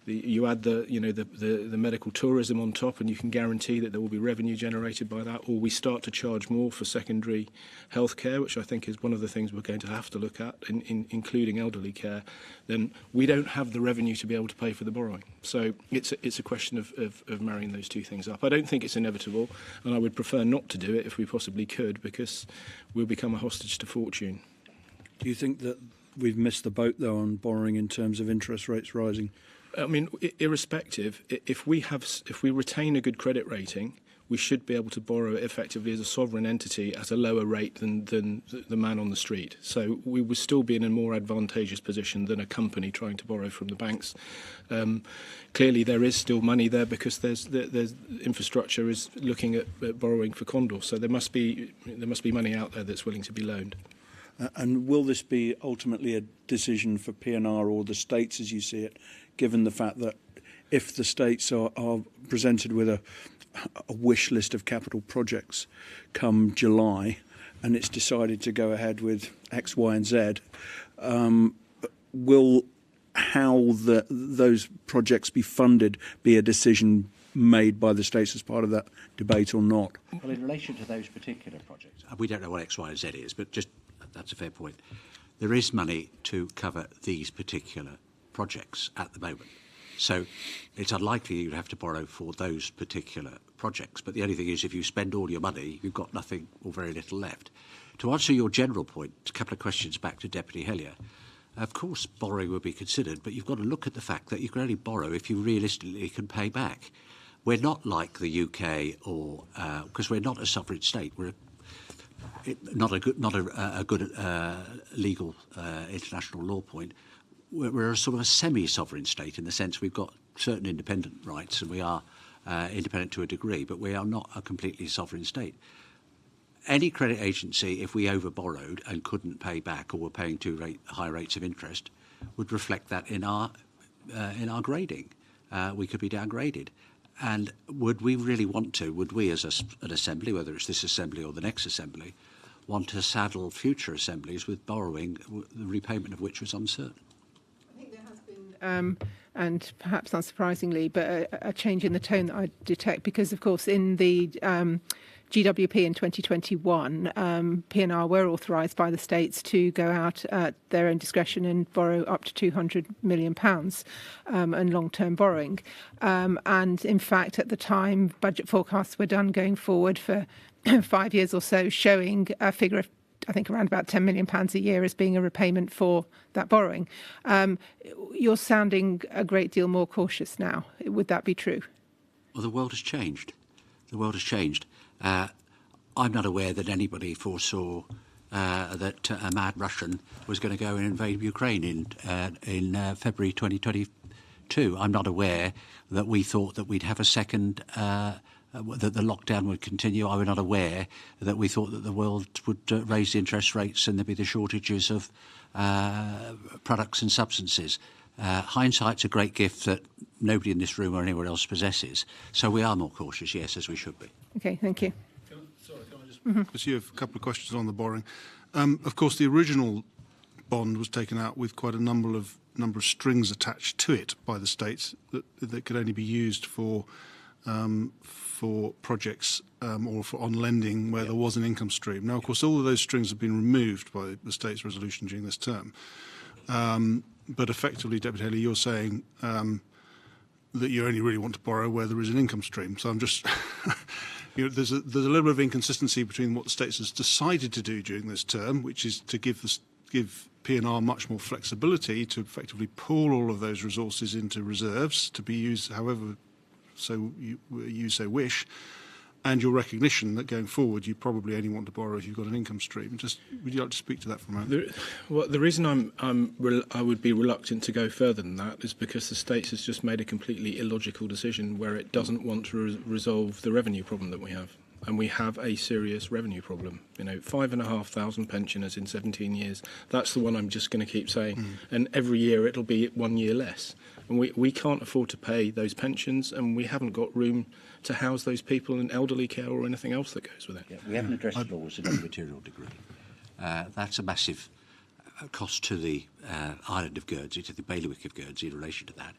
you add the medical tourism on top, and you can guarantee that there will be revenue generated by that, or we start to charge more for secondary healthcare, which I think is one of the things we're going to have to look at, including elderly care, then we don't have the revenue to be able to pay for the borrowing. So it's a question of marrying those two things up. I don't think it's inevitable, and I would prefer not to do it if we possibly could, because we'll become a hostage to fortune. Do you think that we've missed the boat, though, on borrowing in terms of interest rates rising? I mean, irrespective, if we retain a good credit rating, we should be able to borrow effectively as a sovereign entity at a lower rate than the man on the street. So we would still be in a more advantageous position than a company trying to borrow from the banks. Clearly, there is still money there because there's infrastructure is looking at borrowing for Condor. So there must be money out there that's willing to be loaned. And will this be ultimately a decision for PNR or the states as you see it, given the fact that if the states are presented with a wish list of capital projects come July and it's decided to go ahead with X, Y and Z, will how those projects be funded be a decision made by the states as part of that debate or not? Well, in relation to those particular projects, we don't know what X, Y and Z is, but just that's a fair point. There is money to cover these particular projects at the moment. So it's unlikely you'd have to borrow for those particular projects. But the only thing is, if you spend all your money, you've got nothing or very little left. To answer your general point, a couple of questions back to Deputy Hellier. Of course, borrowing would be considered, but you've got to look at the fact that you can only borrow if you realistically can pay back. We're not like the UK, or because we're not a sovereign state. We're not a good legal international law point. We're a sort of a semi-sovereign state in the sense we've got certain independent rights and we are independent to a degree, but we are not a completely sovereign state. Any credit agency, if we over-borrowed and couldn't pay back or were paying too high rates of interest, would reflect that in our grading. We could be downgraded. And would we really want to, would we as an assembly, whether it's this assembly or the next assembly, want to saddle future assemblies with borrowing, the repayment of which was uncertain? I think there has been, and perhaps unsurprisingly, but a change in the tone that I detect, because, of course, in the GWP in 2021, PNR were authorised by the states to go out at their own discretion and borrow up to £200 million and long-term borrowing. And in fact, at the time, budget forecasts were done going forward for 5 years or so, showing a figure of, I think, around about £10 million a year as being a repayment for that borrowing. You're sounding a great deal more cautious now. Would that be true? Well, the world has changed. The world has changed. I'm not aware that anybody foresaw that a mad Russian was going to go and invade Ukraine in February 2022. I'm not aware that we thought that we'd have a second, that the lockdown would continue. I'm not aware that we thought that the world would raise the interest rates and there'd be the shortages of products and substances. Hindsight's a great gift that nobody in this room or anywhere else possesses. So we are more cautious, yes, as we should be. Okay, thank you. Can I just pursue a couple of questions on the borrowing? Of course, the original bond was taken out with quite a number of strings attached to it by the states that could only be used for projects or for on lending where there was an income stream. Now, of course, all of those strings have been removed by the state's resolution during this term. But effectively, Deputy Haley, you're saying that you only really want to borrow where there is an income stream. So I'm just, there's a little bit of inconsistency between what the states has decided to do during this term, which is to give P&R much more flexibility to effectively pool all of those resources into reserves to be used however you so wish, and your recognition that going forward you probably only want to borrow if you've got an income stream. Just would you like to speak to that for a moment? The reason I would be reluctant to go further than that is because the States has just made a completely illogical decision where it doesn't want to resolve the revenue problem that we have. And we have a serious revenue problem. 5,500 pensioners in 17 years. That's the one I'm just going to keep saying. And every year it'll be 1 year less. And we can't afford to pay those pensions, and we haven't got room to house those people in elderly care or anything else that goes with it. Yeah, we haven't addressed it all to any material degree. That's a massive cost to the island of Guernsey, to the bailiwick of Guernsey in relation to that.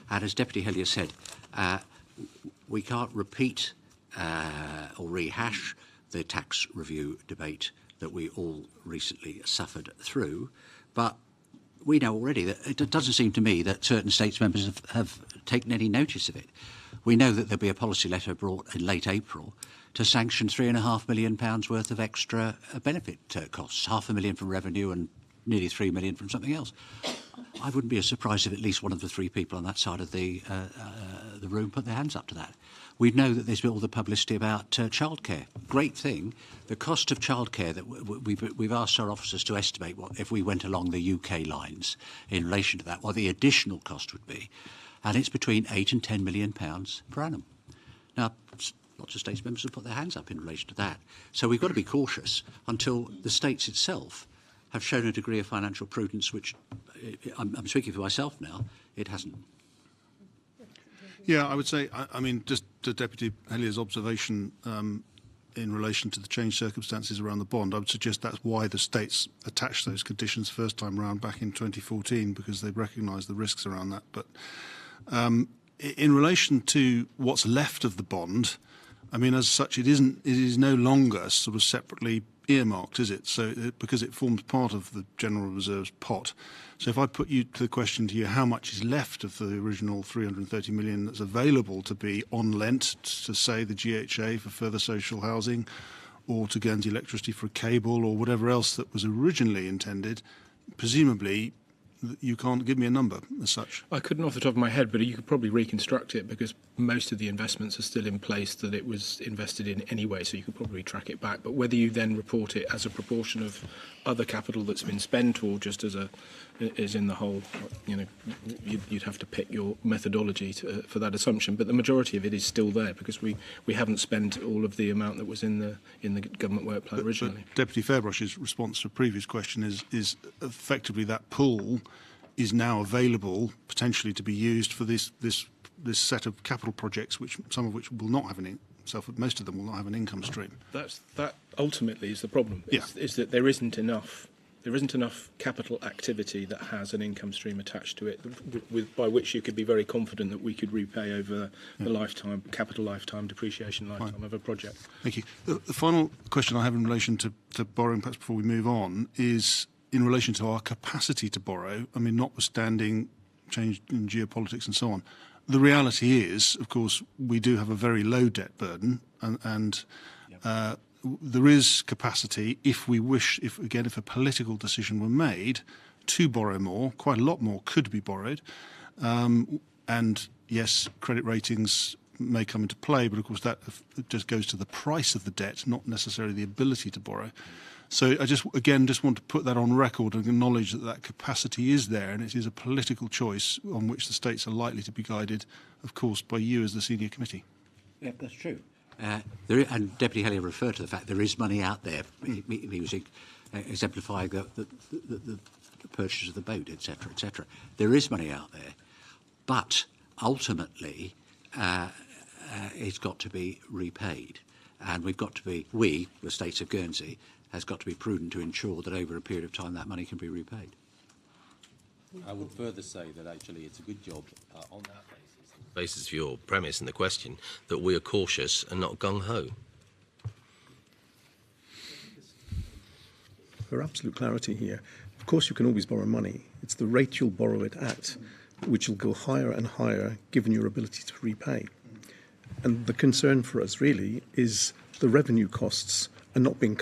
And as Deputy Hellier said, we can't repeat or rehash the tax review debate that we all recently suffered through, but we know already that it doesn't seem to me that certain states members have taken any notice of it. We know that there'll be a policy letter brought in late April to sanction £3.5 million worth of extra benefit costs, £500,000 from revenue and nearly £3 million from something else. I wouldn't be surprised if at least one of the three people on that side of the room put their hands up to that. We know that there's been all the publicity about childcare. Great thing. The cost of childcare that we've asked our officers to estimate what if we went along the UK lines in relation to that, what the additional cost would be, and it's between £8 and £10 million per annum. Now, lots of states members have put their hands up in relation to that. So we've got to be cautious until the states itself have shown a degree of financial prudence, which I'm speaking for myself now. It hasn't. Yeah, I would say, I mean, just to Deputy Hellier's observation in relation to the changed circumstances around the bond, I would suggest that's why the states attached those conditions first time round back in 2014, because they recognised the risks around that. But in relation to what's left of the bond, I mean, as such, it is no longer sort of separately earmarked, is it? So because it forms part of the General Reserves pot. So if I put you to the question to you, how much is left of the original 330 million that's available to be on lent to, say, the GHA for further social housing, or to Guernsey Electricity for a cable, or whatever else that was originally intended, presumably you can't give me a number as such. I couldn't off the top of my head, but you could probably reconstruct it because most of the investments are still in place that it was invested in anyway, so you could probably track it back. But whether you then report it as a proportion of other capital that's been spent or just as is in the whole, you'd have to pick your methodology for that assumption. But the majority of it is still there because we haven't spent all of the amount that was in the government work plan originally. But Deputy Fairbrush's response to a previous question is effectively that pool is now available potentially to be used for this set of capital projects, some of which will not have most of them will not have an income stream. That ultimately is the problem. Yeah. Is that there isn't enough capital activity that has an income stream attached to it, by which you could be very confident that we could repay over the lifetime depreciation lifetime of a project. Thank you. The final question I have in relation to borrowing, perhaps before we move on, is in relation to our capacity to borrow. I mean, notwithstanding change in geopolitics and so on, the reality is, of course, we do have a very low debt burden, and there is capacity if we wish, if a political decision were made to borrow more. Quite a lot more could be borrowed, and yes, credit ratings may come into play, but of course that just goes to the price of the debt, not necessarily the ability to borrow. So I just want to put that on record and acknowledge that capacity is there, and it is a political choice on which the states are likely to be guided, of course, by you as the senior committee. Yeah, that's true. And Deputy Hellier referred to the fact there is money out there. He was exemplifying the purchase of the boat, etc., etc. There is money out there, but ultimately it's got to be repaid. And we've got to be, the states of Guernsey, has got to be prudent to ensure that over a period of time that money can be repaid. I would further say that actually it's a good job on that basis of your premise and the question that we are cautious and not gung-ho. For absolute clarity here, of course you can always borrow money. It's the rate you'll borrow it at, which will go higher and higher given your ability to repay. And the concern for us really is the revenue costs are not being.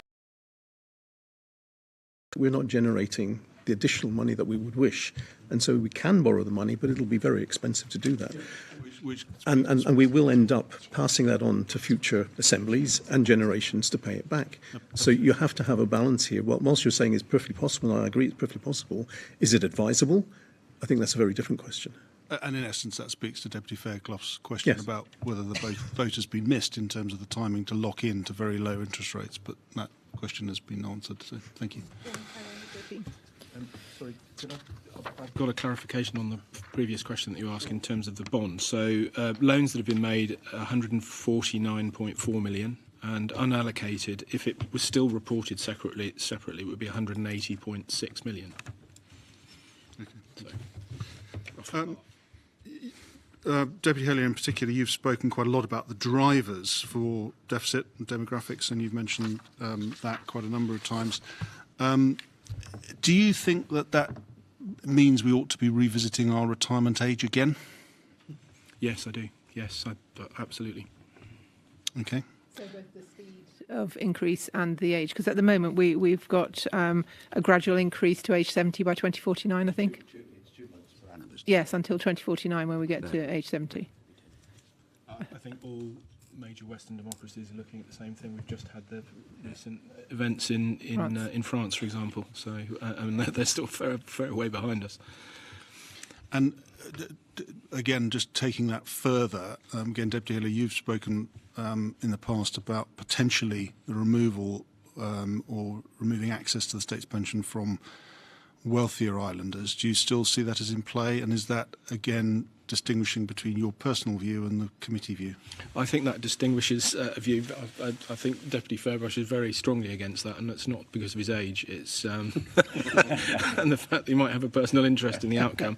We're not generating the additional money that we would wish. And so we can borrow the money, but it'll be very expensive to do that. And we will end up passing that on to future assemblies and generations to pay it back. So you have to have a balance here. Whilst you're saying it's perfectly possible, and I agree it's perfectly possible, is it advisable? I think that's a very different question. And in essence, that speaks to Deputy Fairclough's question about whether the vote has been missed in terms of the timing to lock in to very low interest rates. But that question has been answered, so thank you. Sorry, I've got a clarification on the previous question that you asked in terms of the bond. So loans that have been made, 149.4 million, and unallocated, if it was still reported separately, it would be 180.6 million. Okay. Deputy Hellier in particular, you've spoken quite a lot about the drivers for deficit and demographics, and you've mentioned that quite a number of times. Do you think that means we ought to be revisiting our retirement age again? Yes, I do. Yes, absolutely. Okay. So both the speed of increase and the age, because at the moment we've got a gradual increase to age 70 by 2049, I think. It's 2 months per annum. Yes, until 2049 when we get to age 70. I think all major Western democracies are looking at the same thing. We've just had the recent events in France, for example. So they're still fair way behind us. And again, just taking that further, again, Deputy Hellier, you've spoken in the past about potentially the removal or removing access to the state's pension from wealthier islanders. Do you still see that as in play? And is that, again, distinguishing between your personal view and the committee view? I think that distinguishes a view. I think Deputy Fairbrush is very strongly against that, and it's not because of his age. It's and the fact that he might have a personal interest in the outcome.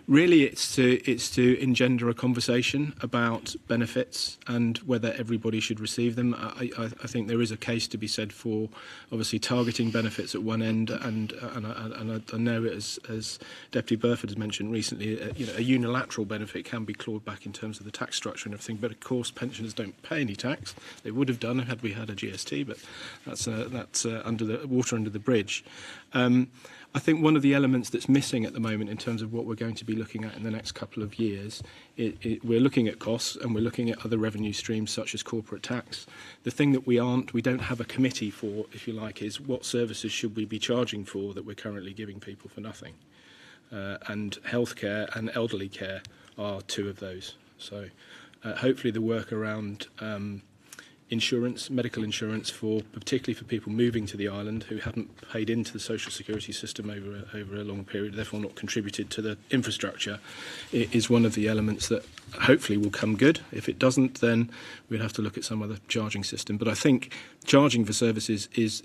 Really, it's to engender a conversation about benefits and whether everybody should receive them. I think there is a case to be said for obviously targeting benefits at one end, and I know as Deputy Burford has mentioned recently, a unilateral benefit can be clawed back in terms of the tax structure and everything, but of course pensioners don't pay any tax. They would have done had we had a GST, but that's under the water under the bridge. I think one of the elements that's missing at the moment in terms of what we're going to be looking at in the next couple of years, we're looking at costs and we're looking at other revenue streams such as corporate tax. The thing that we don't have a committee for, if you like, is what services should we be charging for that we're currently giving people for nothing. And healthcare and elderly care are two of those. So hopefully the work around insurance, medical insurance, particularly for people moving to the island who haven't paid into the social security system over a long period, therefore not contributed to the infrastructure, is one of the elements that hopefully will come good. If it doesn't, then we'll have to look at some other charging system. But I think charging for services is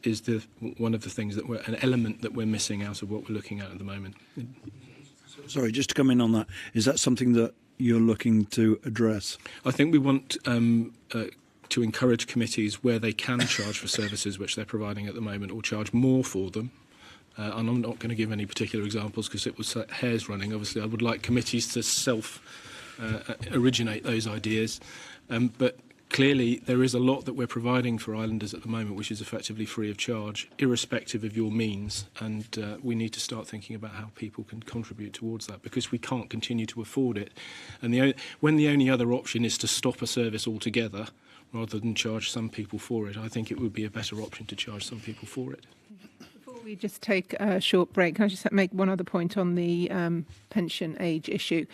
one of the things an element that we're missing out of what we're looking at the moment. Sorry, just to come in on that, is that something that you're looking to address? I think we want to encourage committees where they can charge for services which they're providing at the moment or charge more for them. And I'm not going to give any particular examples because it was hairs running. Obviously, I would like committees to originate those ideas. But clearly, there is a lot that we're providing for islanders at the moment which is effectively free of charge, irrespective of your means. And we need to start thinking about how people can contribute towards that because we can't continue to afford it. And when the only other option is to stop a service altogether, rather than charge some people for it, I think it would be a better option to charge some people for it. Before we just take a short break, can I just make one other point on the pension age issue?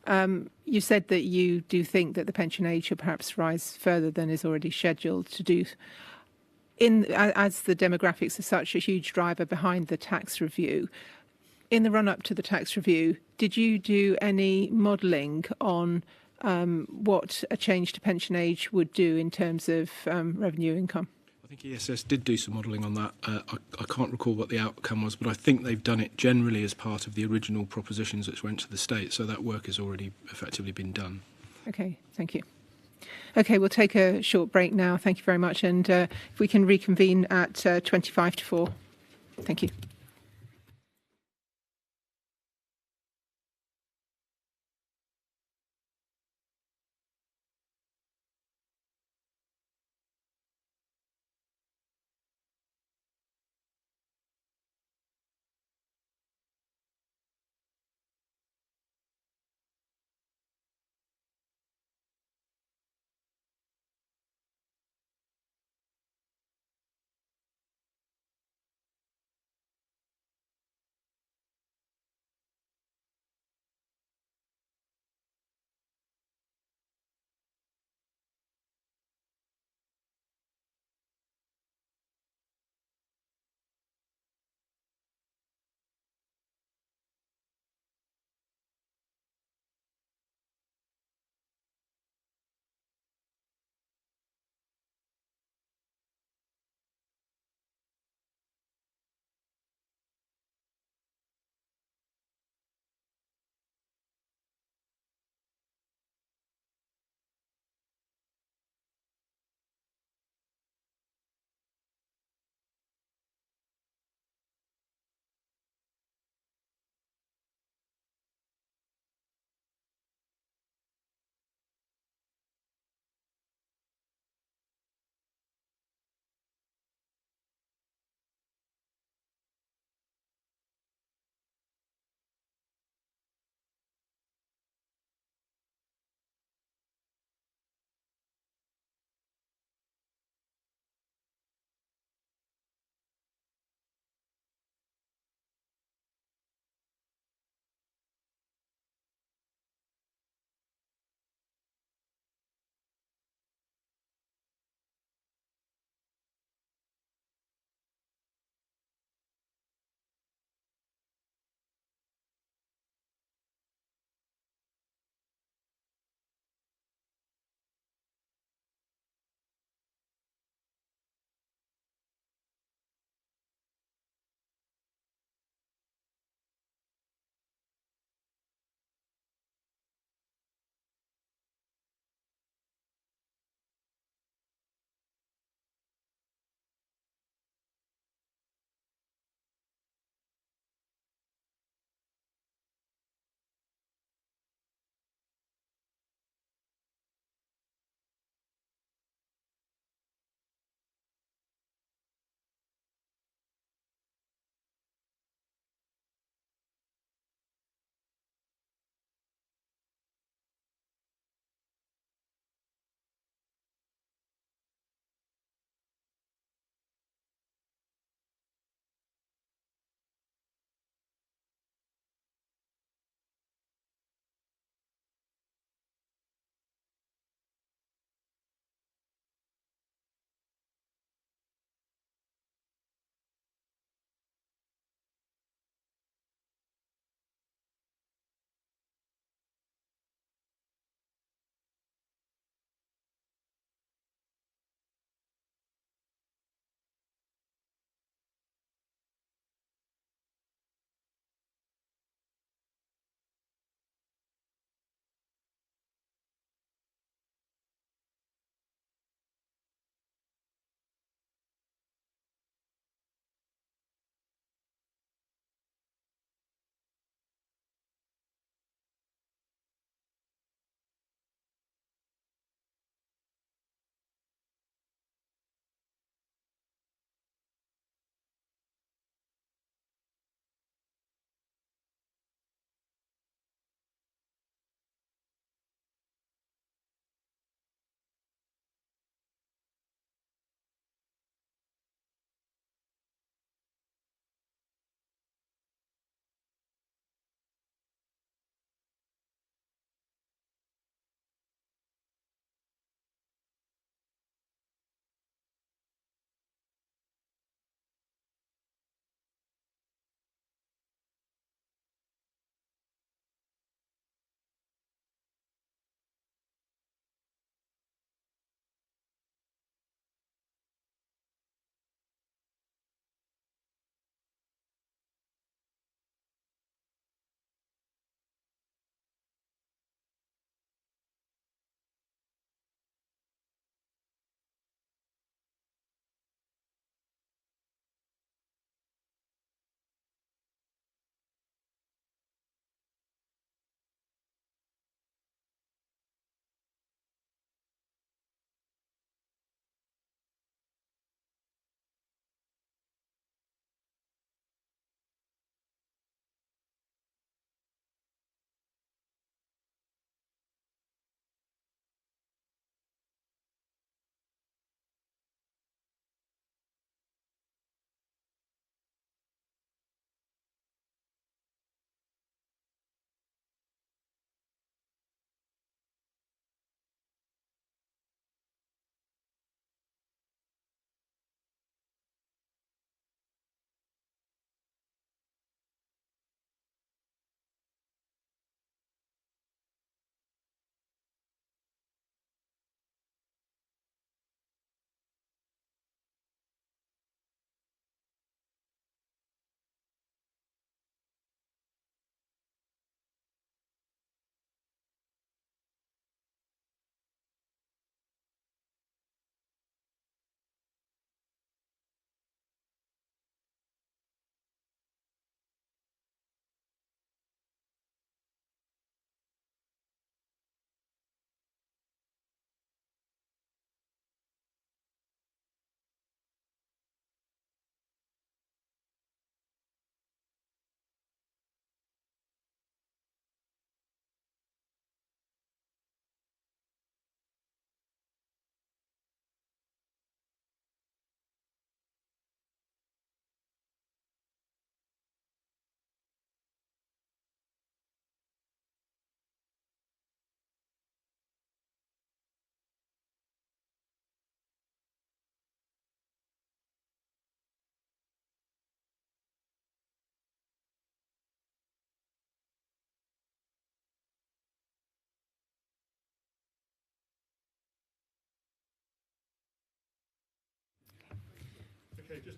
You said that you do think that the pension age should perhaps rise further than is already scheduled to do. As the demographics are such a huge driver behind the tax review, in the run-up to the tax review, did you do any modelling on what a change to pension age would do in terms of revenue income? I think ESS did do some modelling on that. I can't recall what the outcome was, but I think they've done it generally as part of the original propositions which went to the state. So that work has already effectively been done. Okay, thank you. Okay, we'll take a short break now. Thank you very much. And if we can reconvene at 25 to 4. Thank you.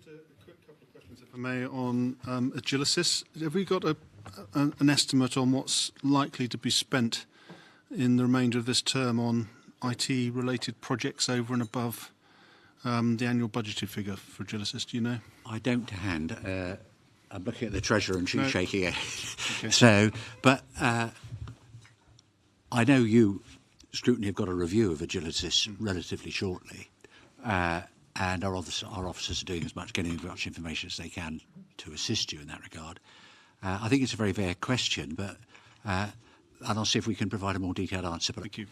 a quick couple of questions, if I may, on Agilicis. Have we got an estimate on what's likely to be spent in the remainder of this term on IT-related projects over and above the annual budgeted figure for Agilicis? Do you know? I don't to hand. I'm looking at the treasurer and she's shaking her head. Okay. So, but I know you, Scrutiny, have got a review of Agilicis relatively shortly. And our officers are doing getting as much information as they can to assist you in that regard. I think it's a very fair question, but and I'll see if we can provide a more detailed answer. But Thank you.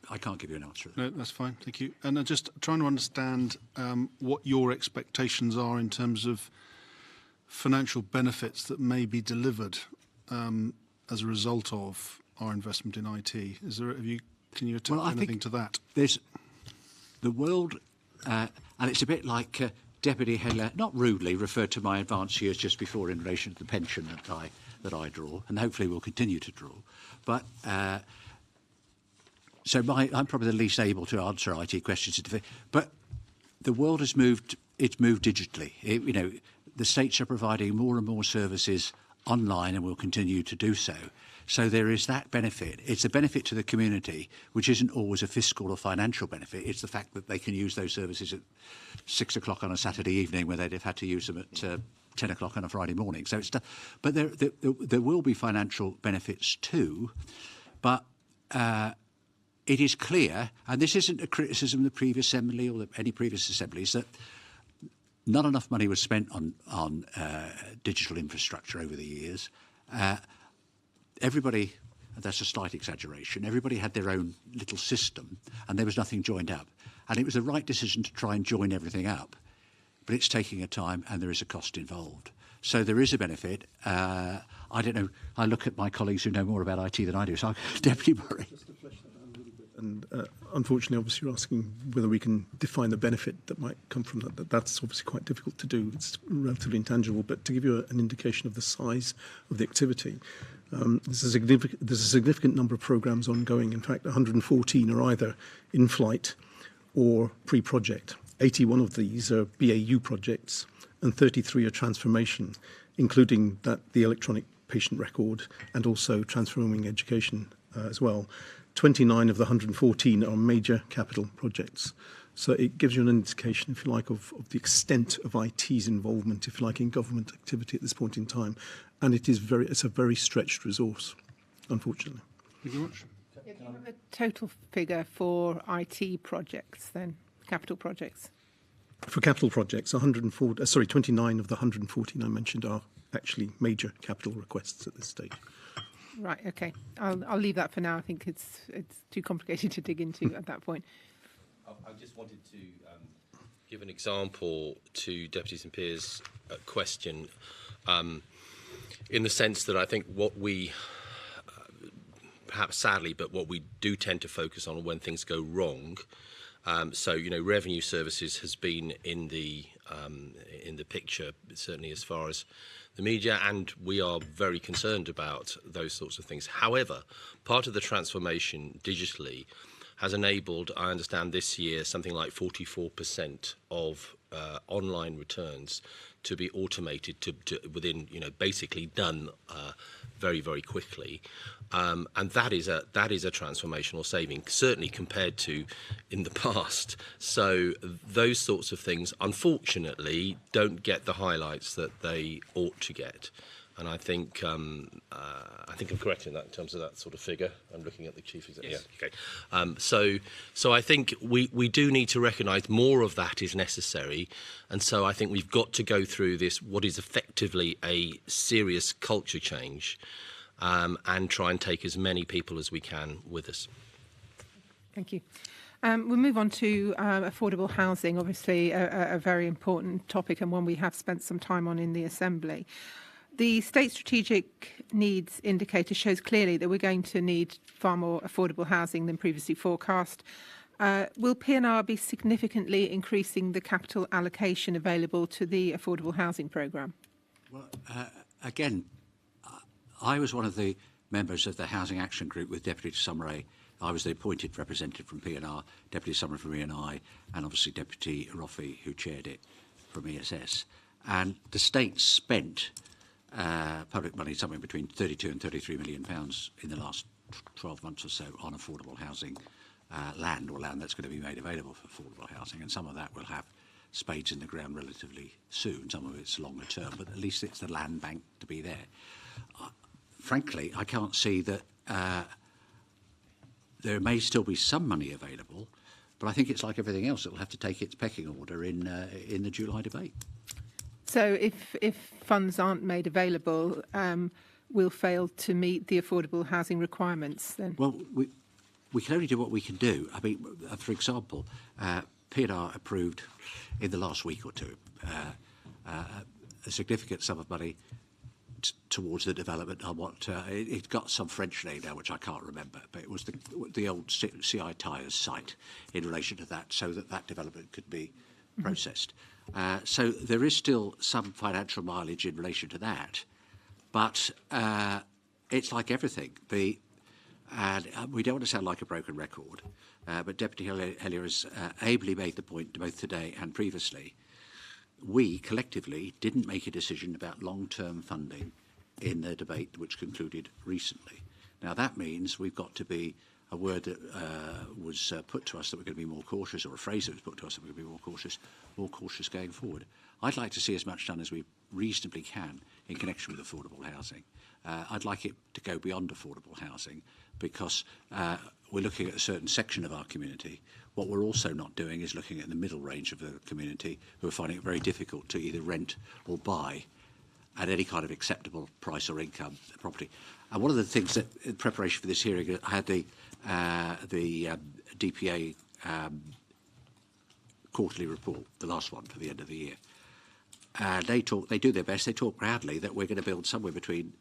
I can't give you an answer. No, that's fine. Thank you. And I'm just trying to understand what your expectations are in terms of financial benefits that may be delivered as a result of our investment in IT. Can you attach anything to that? There's the world. And it's a bit like Deputy Heller, not rudely, referred to my advanced years just before in relation to the pension that I draw, and hopefully will continue to draw. But so I'm probably the least able to answer IT questions. But the world has moved. It's moved digitally. The states are providing more and more services online, and will continue to do so. So there is that benefit. It's a benefit to the community, which isn't always a fiscal or financial benefit. It's the fact that they can use those services at 6 o'clock on a Saturday evening, where they'd have had to use them at 10 o'clock on a Friday morning. So but there will be financial benefits too. But it is clear, and this isn't a criticism of the previous assembly or any previous assemblies, that not enough money was spent on digital infrastructure over the years. Everybody, that's a slight exaggeration, everybody had their own little system and there was nothing joined up. And it was the right decision to try and join everything up. But it's taking a time and there is a cost involved. So there is a benefit. I don't know, I look at my colleagues who know more about IT than I do, so Deputy Murray. Just to flesh that out a little bit. And unfortunately, obviously, you're asking whether we can define the benefit that might come from that. That's obviously quite difficult to do. It's relatively intangible. But to give you an indication of the size of the activity, there's a significant number of programmes ongoing. In fact, 114 are either in flight or pre-project. 81 of these are BAU projects and 33 are transformation, including the electronic patient record and also transforming education as well. 29 of the 114 are major capital projects. So it gives you an indication, if you like, of the extent of IT's involvement, if you like, in government activity at this point in time. And it's a very stretched resource, unfortunately. Thank you very much. Do you have a total figure for IT projects then, capital projects? For capital projects, 29 of the 114 I mentioned are actually major capital requests at this stage. Right, okay. I'll leave that for now. I think it's too complicated to dig into at that point. I just wanted to give an example to Deputy St Pierre's question, in the sense that I think what we, perhaps sadly, but what we do tend to focus on when things go wrong. So, revenue services has been in the picture, certainly as far as the media, and we are very concerned about those sorts of things. However, part of the transformation digitally has enabled, I understand this year, something like 44% of online returns to be automated to within, basically done very, very quickly. And that is a transformational saving, certainly compared to in the past. So those sorts of things, unfortunately, don't get the highlights that they ought to get. And I think I'm correct in that in terms of that sort of figure. I'm looking at the chief executive. Yes. Yeah, okay. So I think we do need to recognise more of that is necessary, and so I think we've got to go through this, what is effectively a serious culture change, and try and take as many people as we can with us. Thank you. We'll move on to affordable housing, obviously a very important topic and one we have spent some time on in the Assembly. The State Strategic Needs Indicator shows clearly that we're going to need far more affordable housing than previously forecast. Will P&R be significantly increasing the capital allocation available to the affordable housing programme? Well, again, I was one of the members of the Housing Action Group with Deputy Summeray. I was the appointed representative from P&R, Deputy Summeray from E&I, and obviously Deputy Roffey, who chaired it. from ESS. And the state spent public money somewhere between 32 and 33 million pounds in the last 12 months or so on affordable housing land, or land that's going to be made available for affordable housing. And some of that will have spades in the ground relatively soon. Some of it's longer term, but at least it's the land bank to be there. Frankly, I can't see that there may still be some money available, but I think it's like everything else. It will have to take its pecking order in the July debate. So if funds aren't made available, we'll fail to meet the affordable housing requirements then? Well, we can only do what we can do. I mean, for example, P&R approved in the last week or two a significant sum of money towards the development on what it got some French name now, which I can't remember, but it was the old CI Tyres site in relation to that, so that development could be processed. So there is still some financial mileage in relation to that, but it's like everything. And we don't want to sound like a broken record, but Deputy Hellier has ably made the point both today and previously. We collectively didn't make a decision about long-term funding in the debate which concluded recently. Now that means we've got to be, a word that was put to us that we're going to be more cautious, or a phrase that was put to us that we're going to be more cautious going forward. I'd like to see as much done as we reasonably can in connection with affordable housing. I'd like it to go beyond affordable housing, because we're looking at a certain section of our community. What we're also not doing is looking at the middle range of the community, who are finding it very difficult to either rent or buy at any kind of acceptable price or income property. And one of the things that, in preparation for this hearing, I had the DPA quarterly report, the last one for the end of the year. They do their best. They talk proudly that we're going to build somewhere between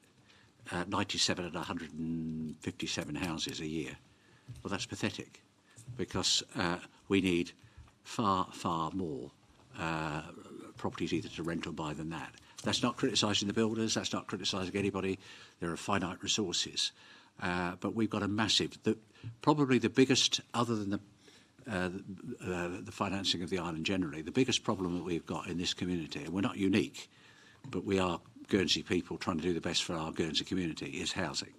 97 and 157 houses a year. Well, that's pathetic, because we need far, far more properties either to rent or buy than that. That's not criticising the builders, that's not criticising anybody. There are finite resources. But we've got a massive, probably the biggest, other than the financing of the island generally, the biggest problem that we've got in this community, and we're not unique, but we are Guernsey people trying to do the best for our Guernsey community, is housing.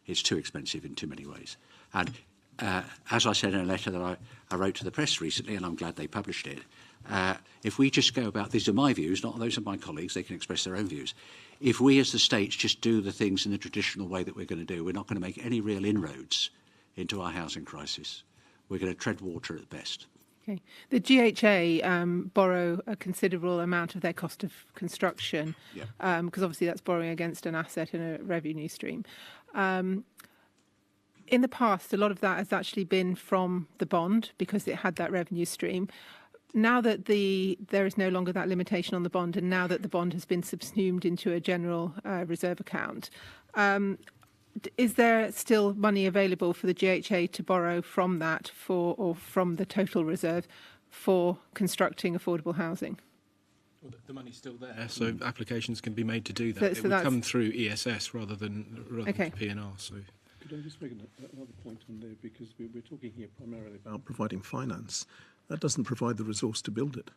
It's too expensive in too many ways. And as I said in a letter that I wrote to the press recently, and I'm glad they published it, if we just go about, these are my views, not those of my colleagues, they can express their own views. If we as the states just do the things in the traditional way that we're going to do, we're not going to make any real inroads into our housing crisis. We're going to tread water at best. Okay. The GHA borrow a considerable amount of their cost of construction, because obviously that's borrowing against an asset and a revenue stream. In the past, a lot of that has actually been from the bond because it had that revenue stream. Now that there is no longer that limitation on the bond, and now that the bond has been subsumed into a general reserve account, is there still money available for the GHA to borrow from that or from the total reserve for constructing affordable housing? Well, the money's still there, so applications can be made to do that. It will come through ESS rather than P&R. So. Could I just make another point on there, because we're talking here primarily about providing finance. That doesn't provide the resource to build it.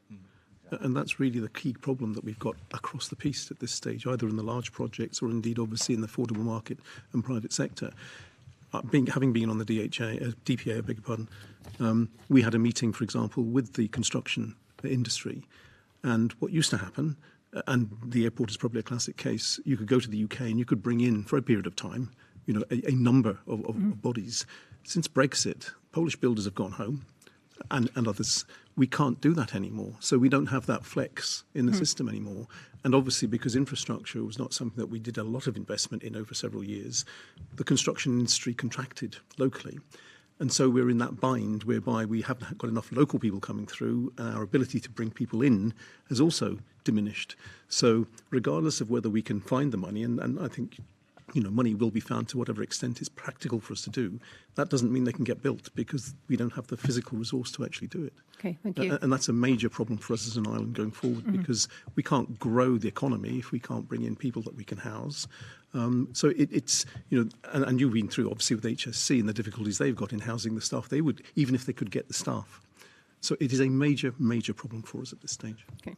And that's really the key problem that we've got across the piece at this stage, either in the large projects or indeed obviously in the affordable market and private sector. Having been on the DPA, I beg your pardon, we had a meeting, for example, with the construction industry. And what used to happen, and the airport is probably a classic case, you could go to the UK and you could bring in, for a period of time, a number of bodies. Since Brexit, Polish builders have gone home. And others, we can't do that anymore. So we don't have that flex in the system anymore. And obviously, because infrastructure was not something that we did a lot of investment in over several years, the construction industry contracted locally. And so we're in that bind whereby we haven't got enough local people coming through, and our ability to bring people in has also diminished. So regardless of whether we can find the money, and I think money will be found to whatever extent is practical for us to do. That doesn't mean they can get built because we don't have the physical resource to actually do it. Okay, thank you. And that's a major problem for us as an island going forward, because we can't grow the economy if we can't bring in people that we can house. So it's, and you've been through, obviously, with HSC and the difficulties they've got in housing the staff. They would, even if they could get the staff. So it is a major, major problem for us at this stage. Okay.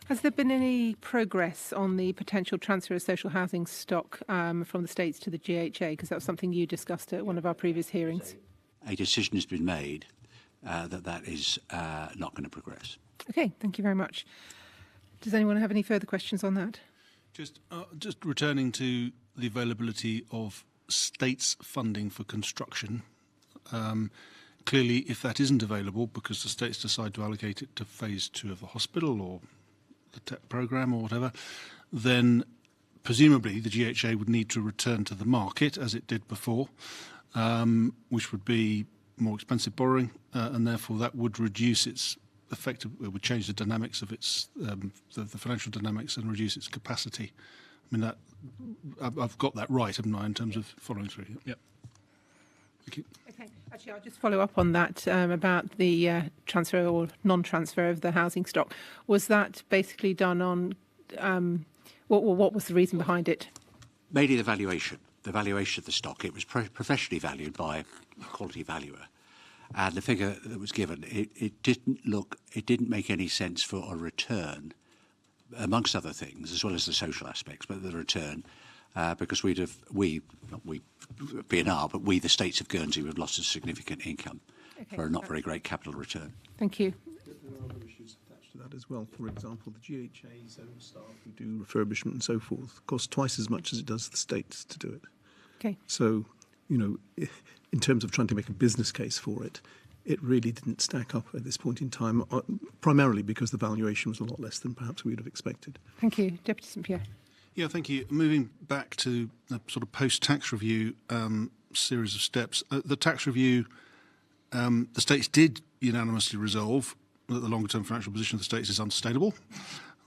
Has there been any progress on the potential transfer of social housing stock from the States to the GHA? Because that was something you discussed at one of our previous hearings. A decision has been made that is not going to progress. Okay, thank you very much. Does anyone have any further questions on that? Just returning to the availability of states funding for construction. Clearly, if that isn't available because the states decide to allocate it to phase 2 of the hospital or the TEP programme or whatever, then presumably the GHA would need to return to the market as it did before, which would be more expensive borrowing, and therefore that would reduce its effect. It would change the dynamics of its the financial dynamics and reduce its capacity. I mean, that I've got that right, haven't I, in terms of following through? Yep. Thank you. Okay. Actually, I'll just follow up on that about the transfer or non-transfer of the housing stock. Was that basically done on what was the reason behind it? Mainly the valuation of the stock. It was professionally valued by a quality valuer, and the figure that was given, it didn't make any sense for a return, amongst other things, as well as the social aspects, but the return. Because B&R, but we, the states of Guernsey, would have lost a significant income for a not very great capital return. Thank you. There are other issues attached to that as well. For example, the GHA's own staff who do refurbishment and so forth cost twice as much as it does the states to do it. Okay. So, in terms of trying to make a business case for it, it really didn't stack up at this point in time, primarily because the valuation was a lot less than perhaps we would have expected. Thank you. Deputy St Pierre. Yeah, thank you. Moving back to the sort of post-tax review series of steps, the tax review, the states did unanimously resolve that the longer-term financial position of the states is unsustainable,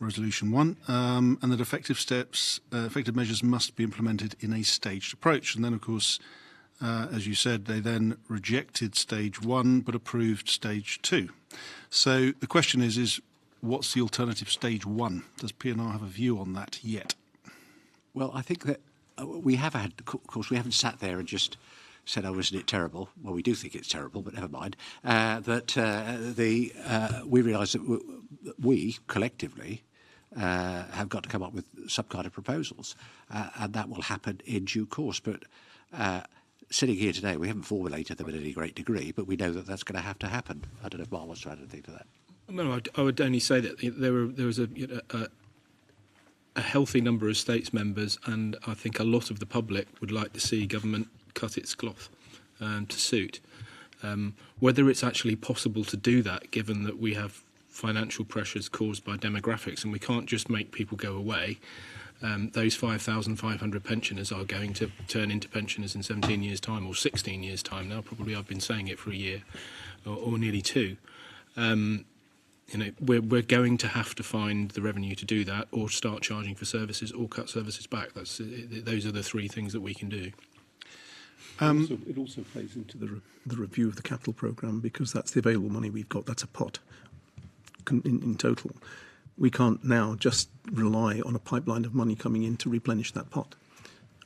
Resolution 1, and that effective measures must be implemented in a staged approach. And then, of course, as you said, they then rejected Stage 1 but approved Stage 2. So the question is what's the alternative Stage 1? Does P&R have a view on that yet? Well, I think that we have had, of course, we haven't sat there and just said, "Oh, isn't it terrible?" Well, we do think it's terrible, but never mind. We realise that we collectively have got to come up with some kind of proposals, and that will happen in due course. But sitting here today, we haven't formulated them in any great degree, but we know that that's going to have to happen. I don't know if Mark wants to add anything to that. No, I would only say that there was a healthy number of states members, and I think a lot of the public would like to see government cut its cloth to suit. Whether it's actually possible to do that, given that we have financial pressures caused by demographics, and we can't just make people go away. Those 5,500 pensioners are going to turn into pensioners in 17 years' time, or 16 years' time now. Probably I've been saying it for a year, or nearly 2. We're going to have to find the revenue to do that, or start charging for services, or cut services back. Those are the 3 things that we can do. It also plays into the review of the capital programme, because that's the available money we've got. That's a pot in total. We can't now just rely on a pipeline of money coming in to replenish that pot.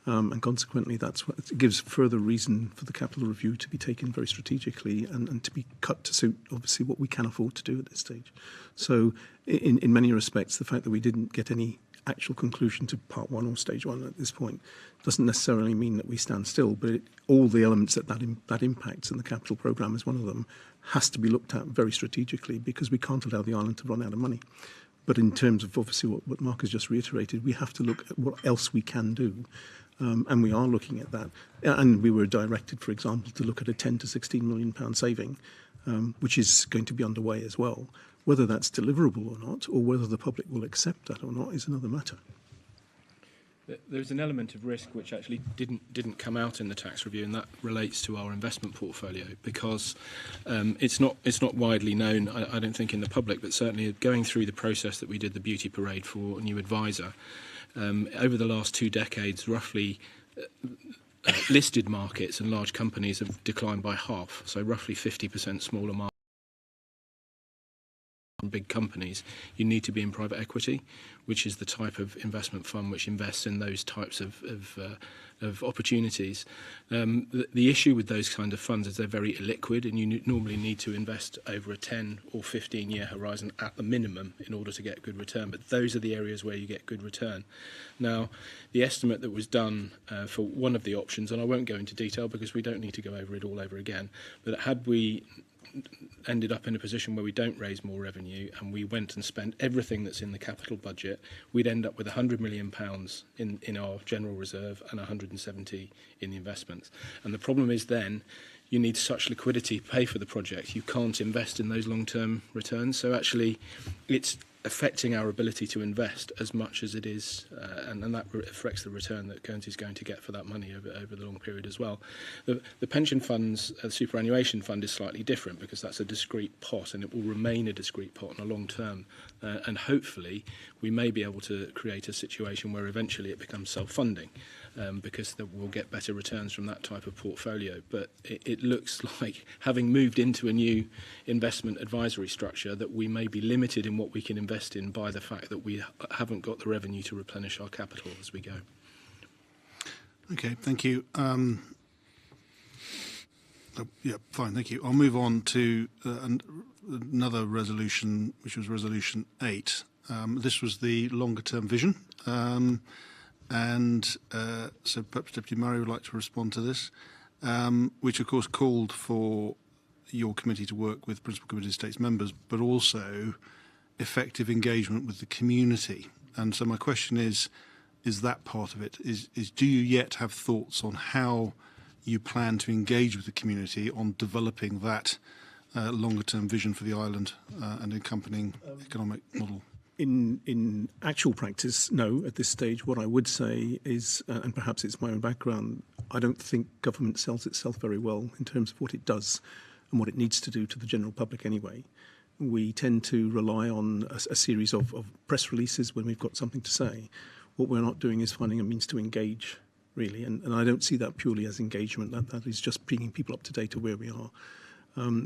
And consequently, that's what it gives further reason for the capital review to be taken very strategically and to be cut to suit, obviously, what we can afford to do at this stage. So in many respects, the fact that we didn't get any actual conclusion to Part 1 or Stage 1 at this point doesn't necessarily mean that we stand still, but all the elements that impacts, and the capital programme is one of them, has to be looked at very strategically, because we can't allow the island to run out of money. But in terms of, obviously, what Mark has just reiterated, we have to look at what else we can do. And we are looking at that. And we were directed, for example, to look at a £10 to £16 million saving, which is going to be underway as well. Whether that's deliverable or not, or whether the public will accept that or not, is another matter. There's an element of risk which actually didn't come out in the tax review, and that relates to our investment portfolio, because it's not widely known, I don't think, in the public, but certainly going through the process that we did the beauty parade for a new advisor. Over the last 2 decades, roughly listed markets and large companies have declined by half, so roughly 50% smaller big companies, you need to be in private equity, which is the type of investment fund which invests in those types of opportunities. The issue with those kind of funds is they're very illiquid, and you normally need to invest over a 10 or 15-year horizon at the minimum in order to get good return. But those are the areas where you get good return. Now, the estimate that was done for one of the options, and I won't go into detail because we don't need to go over it all over again, but had we ended up in a position where we don't raise more revenue and we went and spent everything that's in the capital budget, we'd end up with £100 million in our general reserve and 170 in the investments. And the problem is then you need such liquidity to pay for the project. You can't invest in those long-term returns. So actually it's affecting our ability to invest as much as it is, and that affects the return that Guernsey is going to get for that money over the long period as well. The pension funds, the superannuation fund is slightly different because that's a discrete pot, and it will remain a discrete pot on a long term. And hopefully we may be able to create a situation where eventually it becomes self-funding, because we'll get better returns from that type of portfolio. But it looks like, having moved into a new investment advisory structure, that we may be limited in what we can invest in by the fact that we haven't got the revenue to replenish our capital as we go. Okay, thank you. Yeah, fine, thank you. I'll move on to another resolution, which was Resolution 8. This was the longer-term vision. So perhaps Deputy Murray would like to respond to this, which of course called for your committee to work with Principal Committee of States members, but also effective engagement with the community. And so my question is that part of it? Is do you yet have thoughts on how you plan to engage with the community on developing that longer-term vision for the island and accompanying economic model? In actual practice, no, at this stage. What I would say is, and perhaps it's my own background, I don't think government sells itself very well in terms of what it does and what it needs to do to the general public anyway. We tend to rely on a series of press releases when we've got something to say. What we're not doing is finding a means to engage, really, and I don't see that purely as engagement. That is just bringing people up to date to where we are.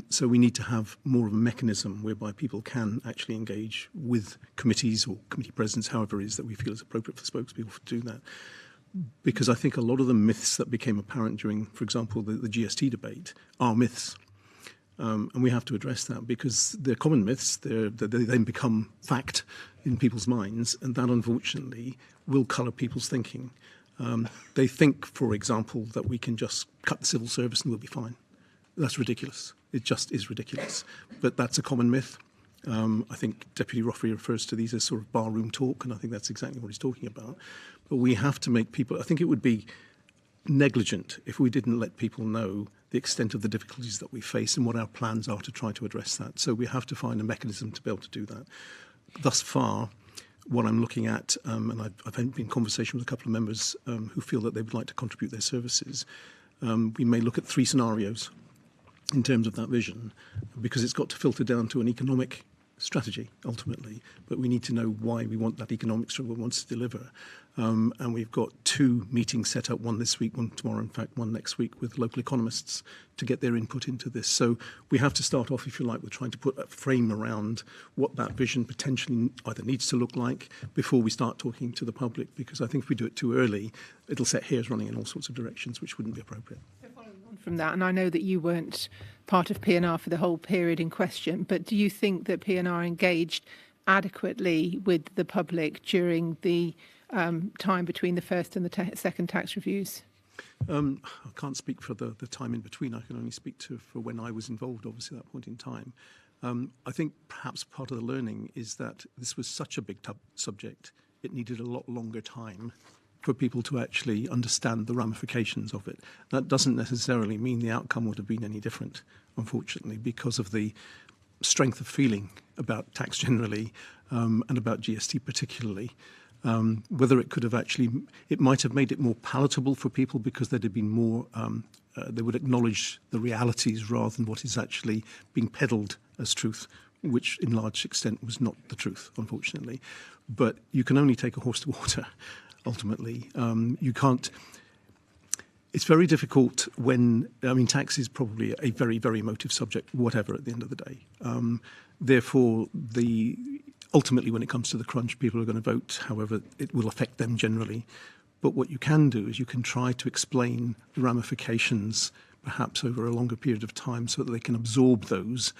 So we need to have more of a mechanism whereby people can actually engage with committees or committee presidents, however it is that we feel is appropriate for spokespeople to do that. Because I think a lot of the myths that became apparent during, for example, the GST debate are myths. And we have to address that because they're common myths. They then become fact in people's minds, and that unfortunately will colour people's thinking. They think, for example, that we can just cut the civil service and we'll be fine. That's ridiculous. It just is ridiculous. But that's a common myth. I think Deputy Roffrey refers to these as sort of barroom talk, and I think that's exactly what he's talking about. But we have to make people... I think it would be negligent if we didn't let people know the extent of the difficulties that we face and what our plans are to try to address that. So we have to find a mechanism to be able to do that. Thus far, what I'm looking at, and I've been in conversation with a couple of members who feel that they would like to contribute their services, we may look at 3 scenarios in terms of that vision, because it's got to filter down to an economic strategy, ultimately. But we need to know why we want that economic strategy we want to deliver. And we've got 2 meetings set up, one this week, one tomorrow, in fact, one next week, with local economists to get their input into this. So we have to start off, if you like, with trying to put a frame around what that vision potentially either needs to look like before we start talking to the public, because I think if we do it too early, it'll set hairs running in all sorts of directions, which wouldn't be appropriate. From that, and I know that you weren't part of PNR for the whole period in question, but do you think that PNR engaged adequately with the public during the time between the first and the second tax reviews? I can't speak for the time in between. I can only speak for when I was involved, obviously, at that point in time. I think perhaps part of the learning is that this was such a big subject, it needed a lot longer time for people to actually understand the ramifications of it. That doesn't necessarily mean the outcome would have been any different, unfortunately, because of the strength of feeling about tax generally and about GST particularly. Whether it could have actually, it might have made it more palatable for people because there'd have been more, they would acknowledge the realities rather than what is actually being peddled as truth, which in large extent was not the truth, unfortunately. But you can only take a horse to water. Ultimately, you can't. It's very difficult when, I mean, tax is probably a very, very emotive subject, whatever, at the end of the day. Therefore, ultimately, when it comes to the crunch, people are going to vote however it will affect them generally. But what you can do is you can try to explain the ramifications perhaps over a longer period of time so that they can absorb those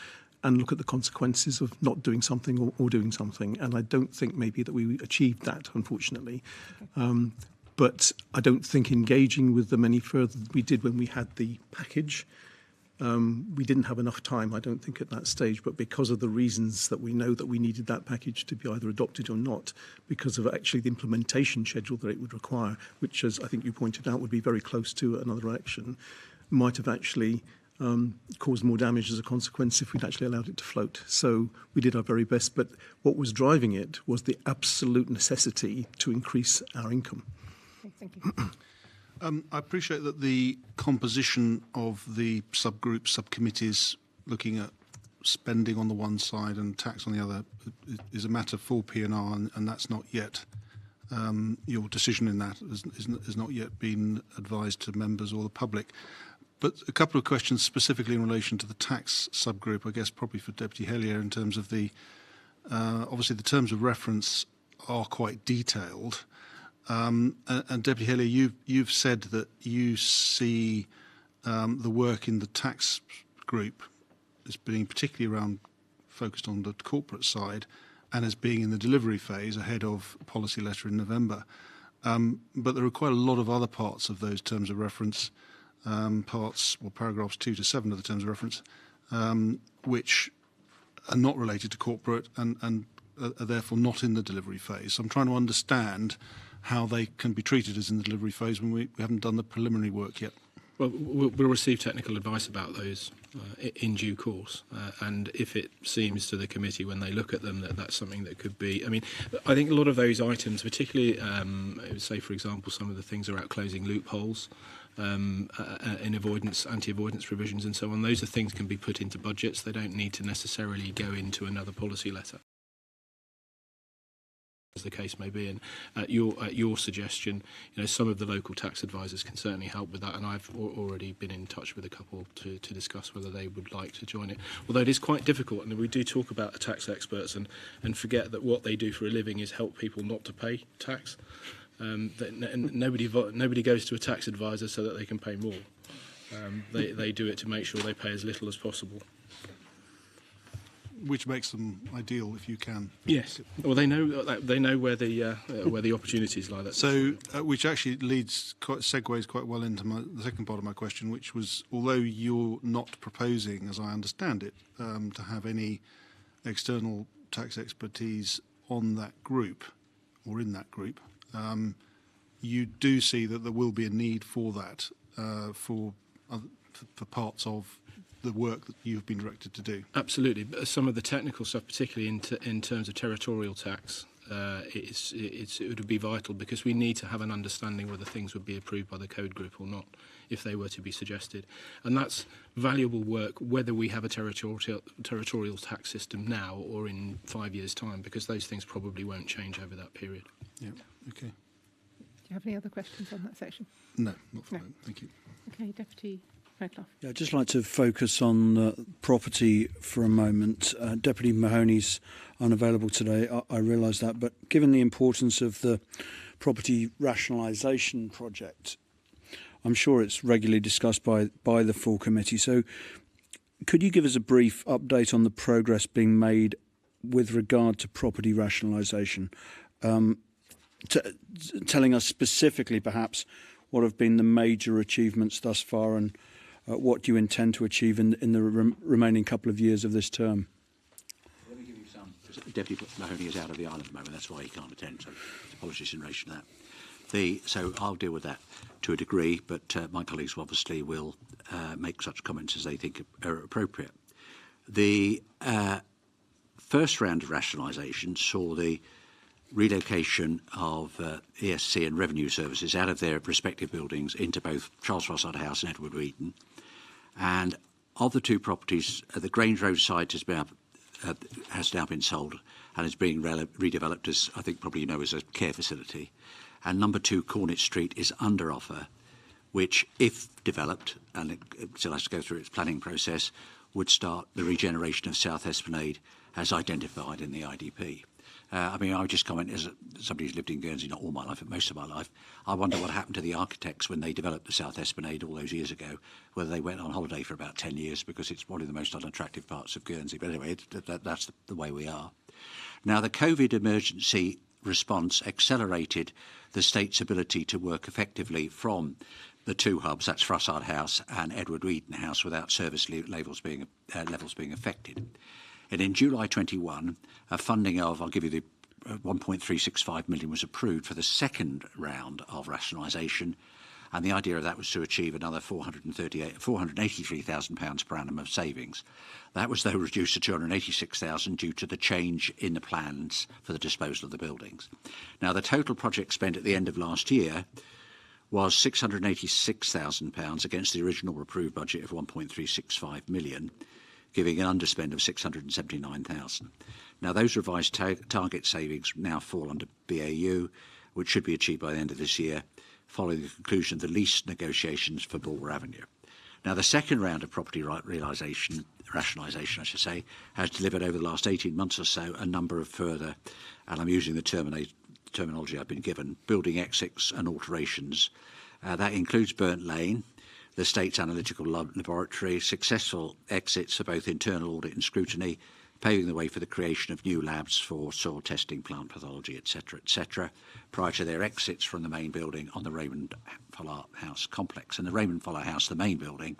and look at the consequences of not doing something or doing something. And I don't think maybe that we achieved that, unfortunately. Okay. But I don't think engaging with them any further than we did when we had the package. We didn't have enough time, I don't think, at that stage, but because of the reasons that we know that we needed that package to be either adopted or not, because of actually the implementation schedule that it would require, which, as I think you pointed out, would be very close to another election, might have actually caused more damage as a consequence if we'd actually allowed it to float. So we did our very best, but what was driving it was the absolute necessity to increase our income. Okay, thank you. I appreciate that the composition of the subgroups, subcommittees, looking at spending on the one side and tax on the other, is a matter for P&R, and that's not yet, your decision in that has not yet been advised to members or the public. But a couple of questions specifically in relation to the tax subgroup, I guess probably for Deputy Hellier, in terms of the, obviously the terms of reference are quite detailed. And Deputy Hellier, you've said that you see the work in the tax group as being particularly around focused on the corporate side and as being in the delivery phase ahead of policy letter in November. But there are quite a lot of other parts of those terms of reference, paragraphs 2 to 7 of the terms of reference, which are not related to corporate and are therefore not in the delivery phase. So I'm trying to understand how they can be treated as in the delivery phase when we haven't done the preliminary work yet. Well, we'll receive technical advice about those in due course. And if it seems to the committee when they look at them that that's something that could be... I mean, I think a lot of those items, particularly, say, for example, some of the things about closing loopholes in anti-avoidance provisions and so on, those are things can be put into budgets. They don't need to necessarily go into another policy letter, as the case may be. And at your suggestion, some of the local tax advisors can certainly help with that, and I've already been in touch with a couple to discuss whether they would like to join it. Although it is quite difficult, and we do talk about the tax experts and forget that what they do for a living is help people not to pay tax. And nobody goes to a tax advisor so that they can pay more. They do it to make sure they pay as little as possible. Which makes them ideal if you can. Yes. Well, they know where the opportunities lie. So, which actually segues quite well into the second part of my question, which was, although you're not proposing, as I understand it, to have any external tax expertise on that group or in that group, you do see that there will be a need for that for parts of the work that you've been directed to do. Absolutely. But some of the technical stuff, particularly in terms of territorial tax, it would be vital because we need to have an understanding whether things would be approved by the code group or not if they were to be suggested. And that's valuable work whether we have a territorial tax system now or in 5 years' time, because those things probably won't change over that period. Yeah, okay. Do you have any other questions on that section? No, not for now. Thank you. Okay, Deputy Redcliffe. Yeah, I'd just like to focus on property for a moment. Deputy Mahoney's unavailable today, I realise that, but given the importance of the property rationalisation project, I'm sure it's regularly discussed by the full committee. So could you give us a brief update on the progress being made with regard to property rationalisation? Telling us specifically, perhaps, what have been the major achievements thus far and what you intend to achieve in the remaining couple of years of this term. Let me give you some. Deputy Mahoney is out of the island at the moment, that's why he can't attend, so apologies in relation to that. So I'll deal with that to a degree, but my colleagues obviously will make such comments as they think are appropriate. The first round of rationalisation saw the relocation of ESC and revenue services out of their respective buildings into both Charles Fossard House and Edward Wheaton. And of the two properties, the Grange Road site has now been sold and is being redeveloped as, I think probably you know, as a care facility. And number 2 Cornet Street is under offer which, if developed, and it still has to go through its planning process, would start the regeneration of South Esplanade as identified in the IDP. I mean, I would just comment as somebody who's lived in Guernsey not all my life, but most of my life. I wonder what happened to the architects when they developed the South Esplanade all those years ago, whether they went on holiday for about 10 years because it's one of the most unattractive parts of Guernsey. But anyway, that's the way we are. Now, the COVID emergency response accelerated the state's ability to work effectively from the two hubs, that's Frassard House and Edward Wheaton House, without service levels being affected. And in July 21, a funding of, I'll give you the 1.365 million was approved for the second round of rationalisation, and the idea of that was to achieve another £483,000 per annum of savings. That was, though, reduced to £286,000 due to the change in the plans for the disposal of the buildings. Now, the total project spent at the end of last year was £686,000 against the original approved budget of 1.365 million, giving an underspend of 679,000. Now, those revised target savings now fall under BAU, which should be achieved by the end of this year, following the conclusion of the lease negotiations for Bulwer Avenue. Now, the second round of property rationalisation, has delivered over the last 18 months or so a number of further, and I'm using the terminology I've been given, building exits and alterations. That includes Burnt Lane, the State's Analytical Laboratory, successful exits for both internal audit and scrutiny, paving the way for the creation of new labs for soil testing, plant pathology, etc., prior to their exits from the main building on the Raymond Fuller House complex. And the Raymond Fuller House, the main building,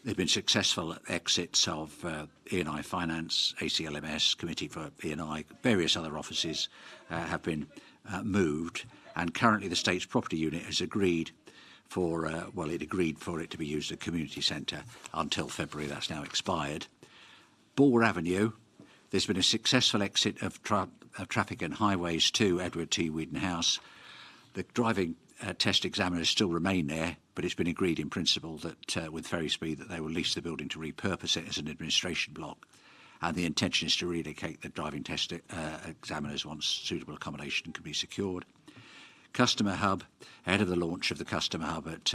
there have been successful exits of E&I Finance, ACLMS, Committee for E&I, various other offices have been moved, and currently the State's Property Unit has agreed for it to be used as a community centre until February. That's now expired. Bulwer Avenue, there's been a successful exit of traffic and highways to Edward T. Wheaton House. The driving test examiners still remain there, but it's been agreed in principle that with ferry speed that they will lease the building to repurpose it as an administration block. And the intention is to relocate the driving test examiners once suitable accommodation can be secured. Customer Hub, ahead of the launch of the Customer Hub at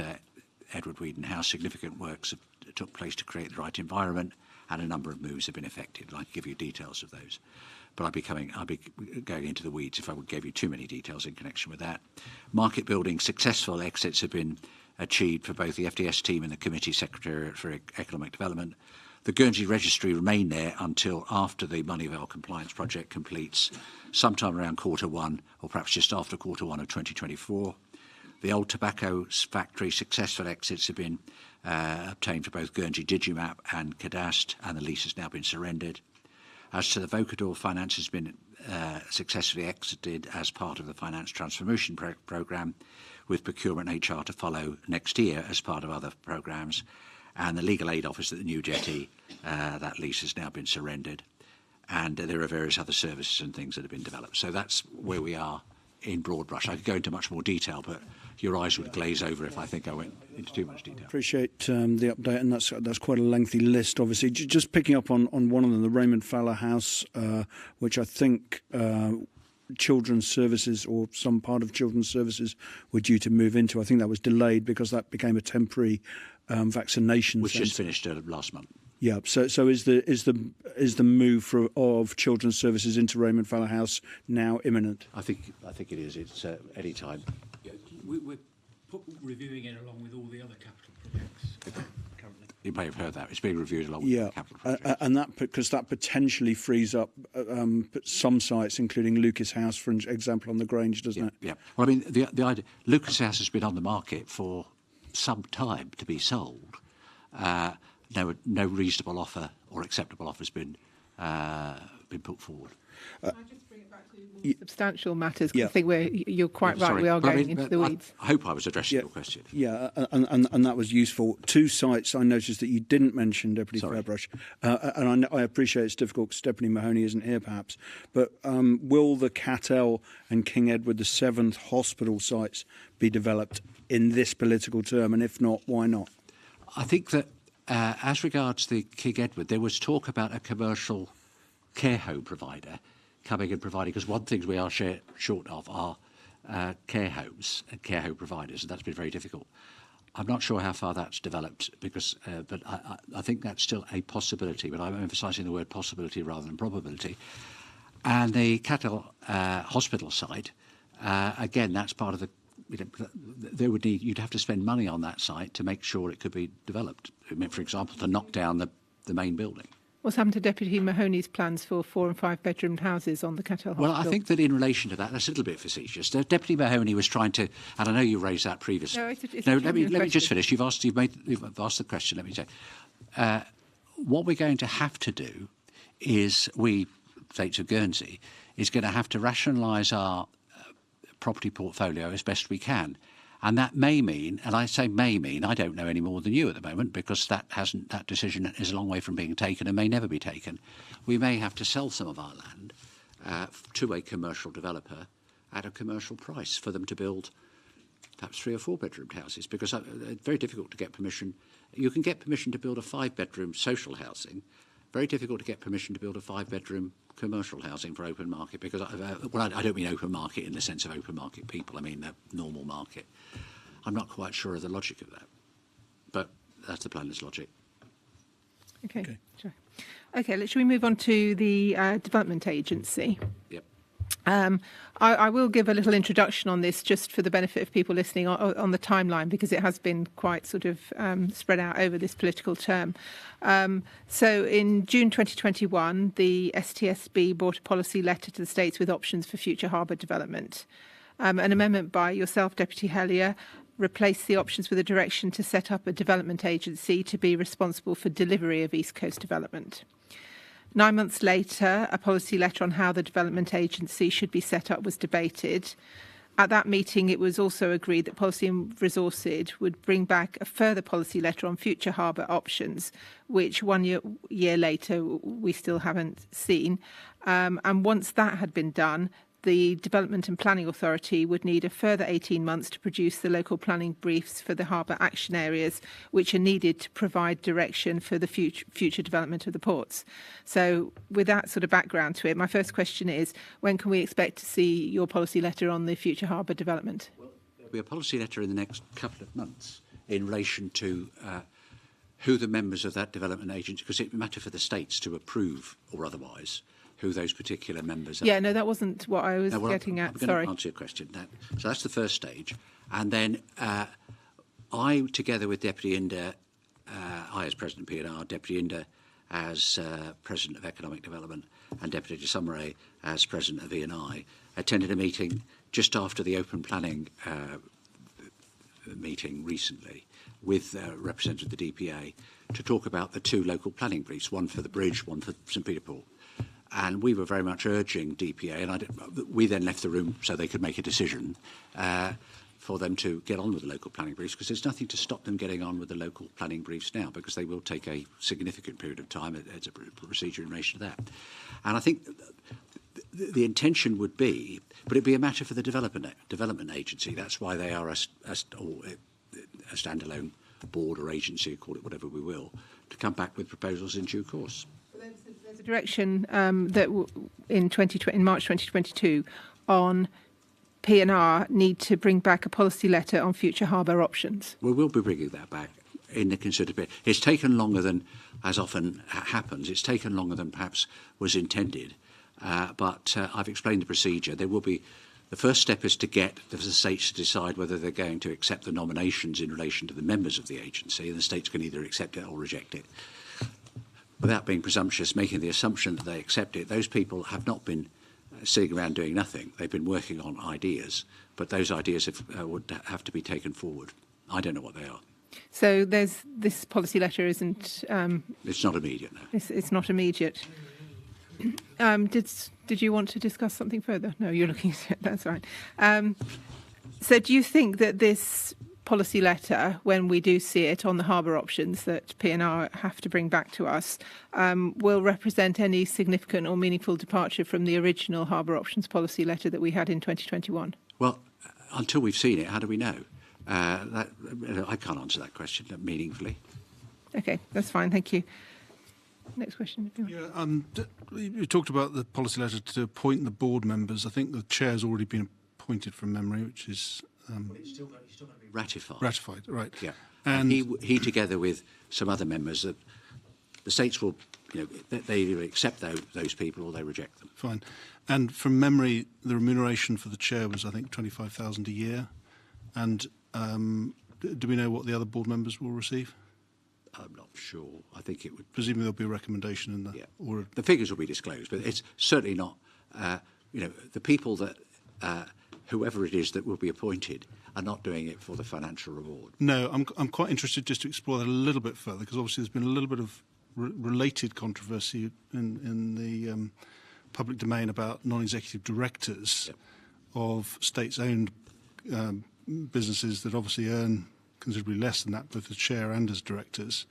Edward Wheaton House, significant works took place to create the right environment, and a number of moves have been effected. I'd like to give you details of those, but I'd be going into the weeds if I would give you too many details in connection with that. Market building, successful exits have been achieved for both the FDS team and the Committee Secretariat for Economic Development. The Guernsey Registry remain there until after the Moneyvale Compliance Project completes, sometime around Q1 or perhaps just after Q1 of 2024. The old tobacco factory successful exits have been obtained for both Guernsey Digimap and Cadast, and the lease has now been surrendered. As to the Vocador, finance has been successfully exited as part of the Finance Transformation Programme, with procurement and HR to follow next year as part of other programmes. And the Legal Aid Office at the New Jetty, that lease has now been surrendered. And there are various other services and things that have been developed. So that's where we are in broad brush. I could go into much more detail, but your eyes would glaze over if I think I went into too much detail. Appreciate the update, and that's quite a lengthy list, obviously. Just picking up on one of them, the Raymond Fuller House, which I think Children's Services or some part of Children's Services were due to move into. I think that was delayed because that became a temporary vaccination which centre. just finished last month. Yeah. So is the move of Children's Services into Raymond Fuller House now imminent? I think it is. It's any time. Yeah, we're reviewing it along with all the other capital projects currently. You may have heard that. It's being reviewed along with the capital projects. And that because that potentially frees up some sites, including Lucas House, for example, on the Grange, doesn't it? Yeah. Well, I mean, the idea, Lucas House has been on the market for some time to be sold. No reasonable offer or acceptable offer has been put forward. Can I just bring it back to more substantial matters? Because I think you're quite right. Sorry, We are going into the weeds. I hope I was addressing your question. Yeah, and that was useful. Two sites I noticed that you didn't mention, Deputy Fairbrush, and I appreciate it's difficult because Deputy Mahoney isn't here, perhaps. But will the Cattell and King Edward VII hospital sites be developed in this political term? And if not, why not? I think that as regards the King Edward, there was talk about a commercial care home provider coming and providing, because one thing we are short of are care homes and care home providers, and that's been very difficult. I'm not sure how far that's developed, because, but I think that's still a possibility. But I'm emphasising the word possibility rather than probability. And the Cattle Hospital site, again, that's part of the. You'd have to spend money on that site to make sure it could be developed. I mean, for example, to knock down the main building. What's happened to Deputy Mahoney's plans for 4 and 5 bedroom houses on the Cattle Hospital? Well, I think that in relation to that, that's a little bit facetious. Deputy Mahoney was trying to, and I know you raised that previously. No, it's let me just finish. You've asked the question. Let me say, what we're going to have to do is, we, States of Guernsey, is going to have to rationalise our property portfolio as best we can. And that may mean, and I say may mean, I don't know any more than you at the moment, because that decision is a long way from being taken and may never be taken. We may have to sell some of our land to a commercial developer at a commercial price for them to build perhaps 3 or 4 bedroom houses, because it's very difficult to get permission. You can get permission to build a 5-bedroom social housing. Very difficult to get permission to build a 5-bedroom commercial housing for open market, because I don't mean open market in the sense of open market people. I mean the normal market. I'm not quite sure of the logic of that, but that's the planner's logic. Okay. Sure. Okay. Shall we move on to the Development Agency? Yep. I will give a little introduction on this, just for the benefit of people listening on the timeline, because it has been quite sort of spread out over this political term. So in June 2021, the STSB brought a policy letter to the States with options for future harbour development. An amendment by yourself, Deputy Hellier, replaced the options with a direction to set up a development agency to be responsible for delivery of East Coast development. 9 months later, a policy letter on how the development agency should be set up was debated. At that meeting, it was also agreed that Policy and Resources would bring back a further policy letter on future harbour options, which 1 year later we still haven't seen. And once that had been done, the Development and Planning Authority would need a further 18 months to produce the local planning briefs for the harbour action areas, which are needed to provide direction for the future development of the ports. So with that sort of background to it, my first question is, when can we expect to see your policy letter on the future harbour development? Well, there'll be a policy letter in the next couple of months in relation to who the members of that development agency, because it matter for the states to approve or otherwise who those particular members are. Yeah, no, that wasn't what I was getting at. I'm going to answer your question. So that's the first stage. And then I, together with Deputy Inder, I as President of P&R, Deputy Inder as President of Economic Development, and Deputy Summeray as President of E&I, attended a meeting just after the open planning meeting recently with representatives of the DPA to talk about the 2 local planning briefs, one for the bridge, one for St Peter Port. And we were very much urging DPA, and we then left the room so they could make a decision for them to get on with the local planning briefs, because there's nothing to stop them getting on with the local planning briefs now, because they will take a significant period of time as a procedure in relation to that. And I think the intention would be, but it'd be a matter for the development agency. That's why they are a standalone board or agency, call it whatever we will, to come back with proposals in due course. There's a direction that in March 2022 on P&R need to bring back a policy letter on future harbour options. We will be bringing that back in the considered period. It's taken longer than, as often happens, it's taken longer than perhaps was intended. But I've explained the procedure. There will be, the first step is to get the states to decide whether they're going to accept the nominations in relation to the members of the agency, and the states can either accept it or reject it. Without being presumptuous, making the assumption that they accept it, those people have not been sitting around doing nothing. They've been working on ideas, but those ideas would have to be taken forward. I don't know what they are. So this policy letter isn't... it's not immediate, no. It's not immediate. Did you want to discuss something further? No, you're looking at it. That's right. So do you think that this policy letter, when we do see it on the harbour options that P&R have to bring back to us, will represent any significant or meaningful departure from the original harbour options policy letter that we had in 2021? Well, until we've seen it, how do we know? I can't answer that question meaningfully. Okay, that's fine. Thank you. Next question. You talked about the policy letter to appoint the board members. I think the chair's already been appointed from memory, which is It's still got to be ratified. ratified, right? Yeah. And he together with some other members, that the states will, they either accept those people or they reject them. fine. And from memory, the remuneration for the chair was, I think, 25,000 a year. And do we know what the other board members will receive? I'm not sure. I think it would. Presumably there'll be a recommendation in the. Yeah. Or The figures will be disclosed, but it's certainly not. The people that whoever it is that will be appointed are not doing it for the financial reward. no, I'm quite interested just to explore that a little bit further, because obviously there's been a little bit of related controversy in the public domain about non-executive directors of state-owned businesses that obviously earn considerably less than that, both as chair and as directors.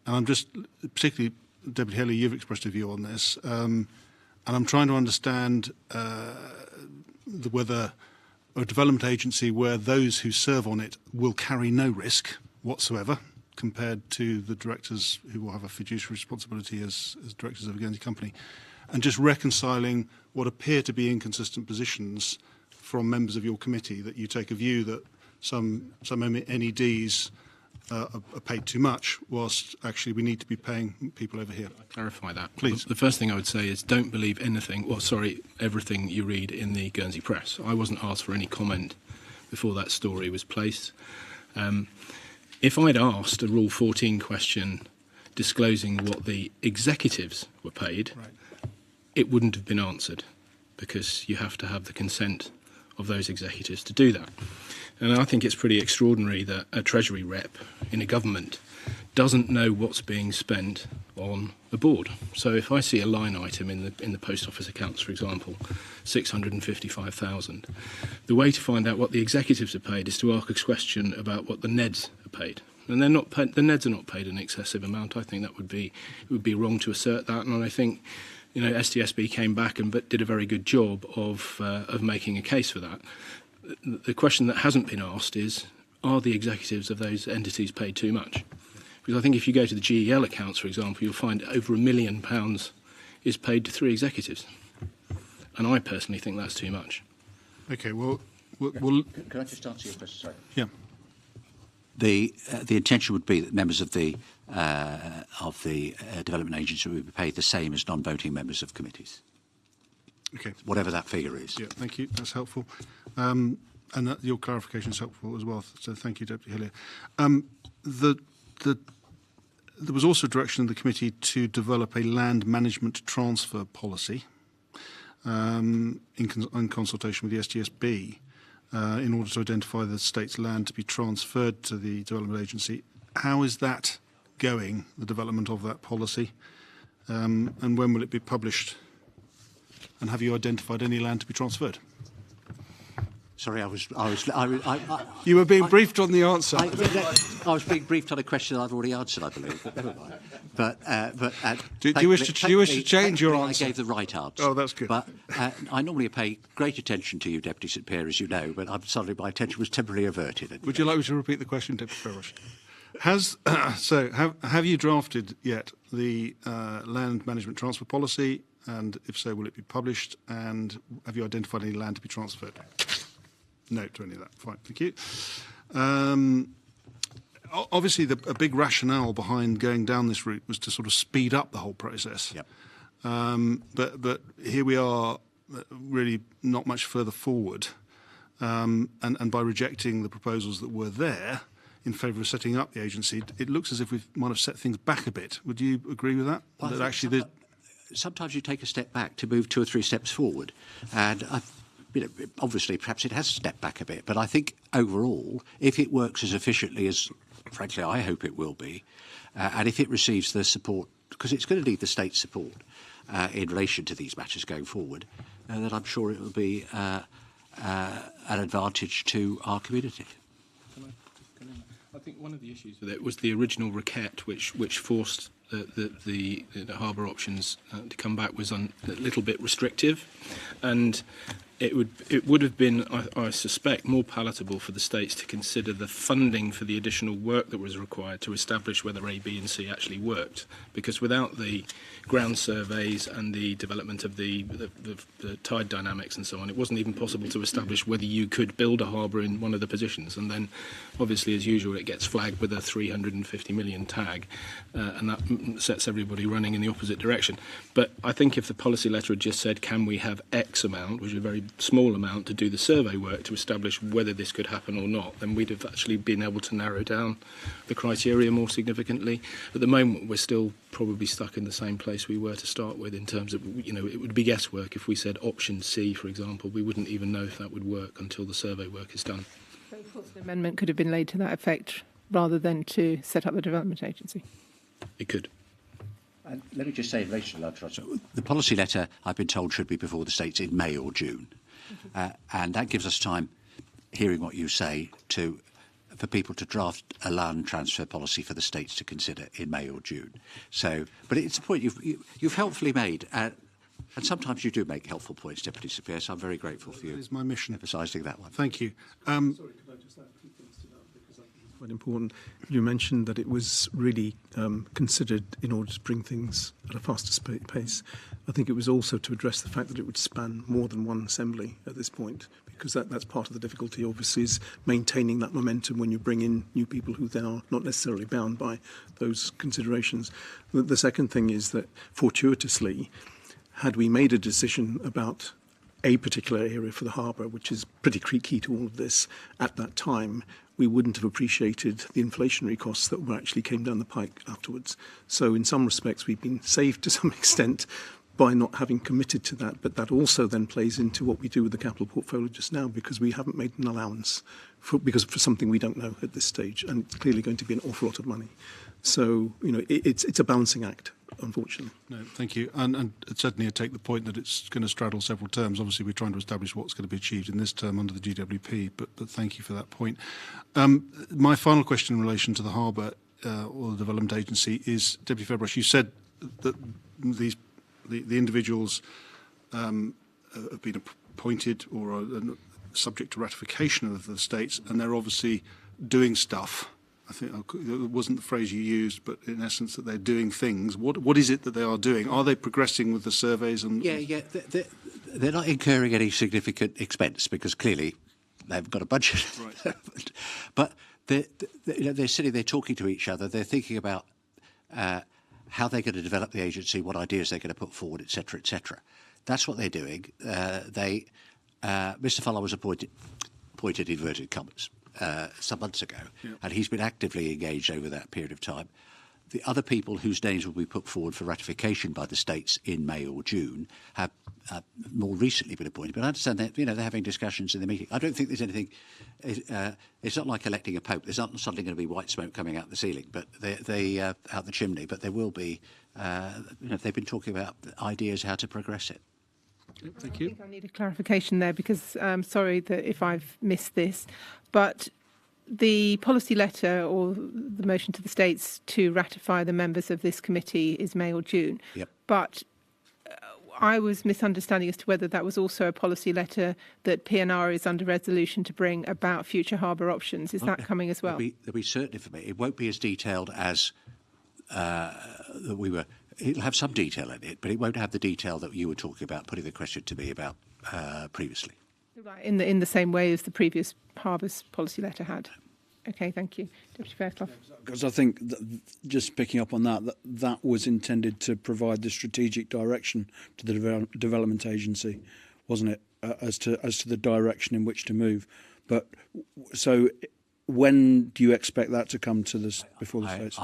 And I'm just, particularly, Deputy Haley, you've expressed a view on this, and I'm trying to understand whether a development agency where those who serve on it will carry no risk whatsoever compared to the directors who will have a fiduciary responsibility as directors of a Guernsey company, and just reconciling what appear to be inconsistent positions from members of your committee, that you take a view that some NEDs are paid too much, whilst actually we need to be paying people over here. Clarify that. Please. The first thing I would say is don't believe everything you read in the Guernsey press. I wasn't asked for any comment before that story was placed. If I'd asked a Rule 14 question disclosing what the executives were paid, it wouldn't have been answered, because you have to have the consent of those executives to do that. And I think it's pretty extraordinary that a Treasury rep in a government doesn't know what's being spent on a board. So if I see a line item in the post office accounts, for example, 655,000, the way to find out what the executives are paid is to ask a question about what the NEDs are paid. And they're not paid, the NEDs are not paid an excessive amount. I think it would be wrong to assert that, and I think STSB came back and did a very good job of making a case for that. The question that hasn't been asked is, are the executives of those entities paid too much? Because I think if you go to the GEL accounts, for example, you'll find over £1 million is paid to 3 executives. And I personally think that's too much. Okay, well... Can I just answer your question? Sorry. Yeah. The intention would be that members of the development agency would be paid the same as non-voting members of committees. Okay. Whatever that figure is. Yeah, thank you. That's helpful. And your clarification is helpful as well. So thank you, Deputy Hillier. There was also direction of the committee to develop a land management transfer policy in consultation with the STSB in order to identify the state's land to be transferred to the development agency. How is that going, the development of that policy? And when will it be published? And have you identified any land to be transferred? Sorry, You were being briefed on the answer. I was being briefed on a question that I've already answered, I believe. But never mind. Do you wish to change your answer? I gave the right answer. Oh, that's good. But I normally pay great attention to you, Deputy St Pierre, as you know. But I'm sorry, my attention was temporarily averted. Would you like me to repeat the question, Deputy Ferrish? Have you drafted yet the land management transfer policy? And if so, will it be published? And have you identified any land to be transferred? No to any of that. Fine, thank you. Obviously, a big rationale behind going down this route was to sort of speed up the whole process. Yep. But here we are, really not much further forward. And by rejecting the proposals that were there in favour of setting up the agency, it looks as if we might have set things back a bit. Would you agree with that? Well, that actually sometimes you take a step back to move 2 or 3 steps forward. And obviously, perhaps it has stepped back a bit. But I think overall, if it works as efficiently as, frankly, I hope it will be, and if it receives the support, because it's going to need the state's support in relation to these matters going forward, then I'm sure it will be an advantage to our community. I think one of the issues with it was the original requête, which forced the harbour options to come back, was a little bit restrictive, and it would have been, I suspect, more palatable for the states to consider the funding for the additional work that was required to establish whether A, B and C actually worked. Because without the ground surveys and the development of the tide dynamics and so on, it wasn't even possible to establish whether you could build a harbour in one of the positions. And then, obviously, as usual, it gets flagged with a 350 million tag, and that sets everybody running in the opposite direction. But I think if the policy letter had just said, can we have X amount, which is a very small amount, to do the survey work to establish whether this could happen or not, then we'd have actually been able to narrow down the criteria more significantly. At the moment, we're still probably stuck in the same place we were to start with in terms of, it would be guesswork if we said option C, for example. We wouldn't even know if that would work until the survey work is done. So of course, an amendment could have been laid to that effect rather than to set up the development agency. It could. And let me just say in relation to Lanzarote, the policy letter, I've been told, should be before the states in May or June. And that gives us time, hearing what you say, for people to draft a land transfer policy for the states to consider in May or June. So, but it's a point you've helpfully made, and sometimes you do make helpful points, Deputy Spear, so I'm very grateful for you. That is my mission. Emphasising that one. Thank you. Sorry, could I just add a few things to that, because I think it's quite important. You mentioned that it was really considered in order to bring things at a faster pace. I think it was also to address the fact that it would span more than one assembly at this point, because that's part of the difficulty, obviously, is maintaining that momentum when you bring in new people who then are not necessarily bound by those considerations. The second thing is that, fortuitously, had we made a decision about a particular area for the harbour, which is pretty key to all of this, at that time, we wouldn't have appreciated the inflationary costs that actually came down the pike afterwards. So in some respects, we've been saved to some extent by not having committed to that, but that also then plays into what we do with the capital portfolio just now, because we haven't made an allowance for something we don't know at this stage, and it's clearly going to be an awful lot of money. So, it's a balancing act, unfortunately. No, thank you. And certainly I take the point that it's going to straddle several terms. Obviously, we're trying to establish what's going to be achieved in this term under the GWP, but thank you for that point. My final question in relation to the harbour or the Development Agency is, Deputy Fairbrushe, you said that the individuals have been appointed or are subject to ratification of the states, and they're obviously doing stuff. I think it wasn't the phrase you used, but in essence that they're doing things. What is it that they are doing? Are they progressing with the surveys? And They're not incurring any significant expense because clearly they've got a budget. Right. But they're sitting there talking to each other. They're thinking about how they're going to develop the agency, what ideas they're going to put forward, etc., etc. That's what they're doing. Mr. Fuller was appointed inverted commas some months ago, and he's been actively engaged over that period of time. The other people whose names will be put forward for ratification by the states in May or June have more recently been appointed. But I understand that they're having discussions in the meeting. I don't think there's anything. It's not like electing a pope. There's not suddenly going to be white smoke coming out the ceiling, but they out the chimney. But there will be. They've been talking about ideas how to progress it. Thank you. I think I need a clarification there, because sorry that if I've missed this, but the policy letter or the motion to the states to ratify the members of this committee is May or June. Yep. But I was misunderstanding as to whether that was also a policy letter that PNR is under resolution to bring about future harbour options. Is that coming as well? There'll be certain information. It won't be as detailed as that we were. It'll have some detail in it, but it won't have the detail that you were talking about, putting the question to me about previously. Right, in the same way as the previous harbours policy letter had. Okay, thank you. Deputy Fairclough. Because I think just picking up on that was intended to provide the strategic direction to the development agency, wasn't it, as to the direction in which to move. But so when do you expect that to come to this before the states?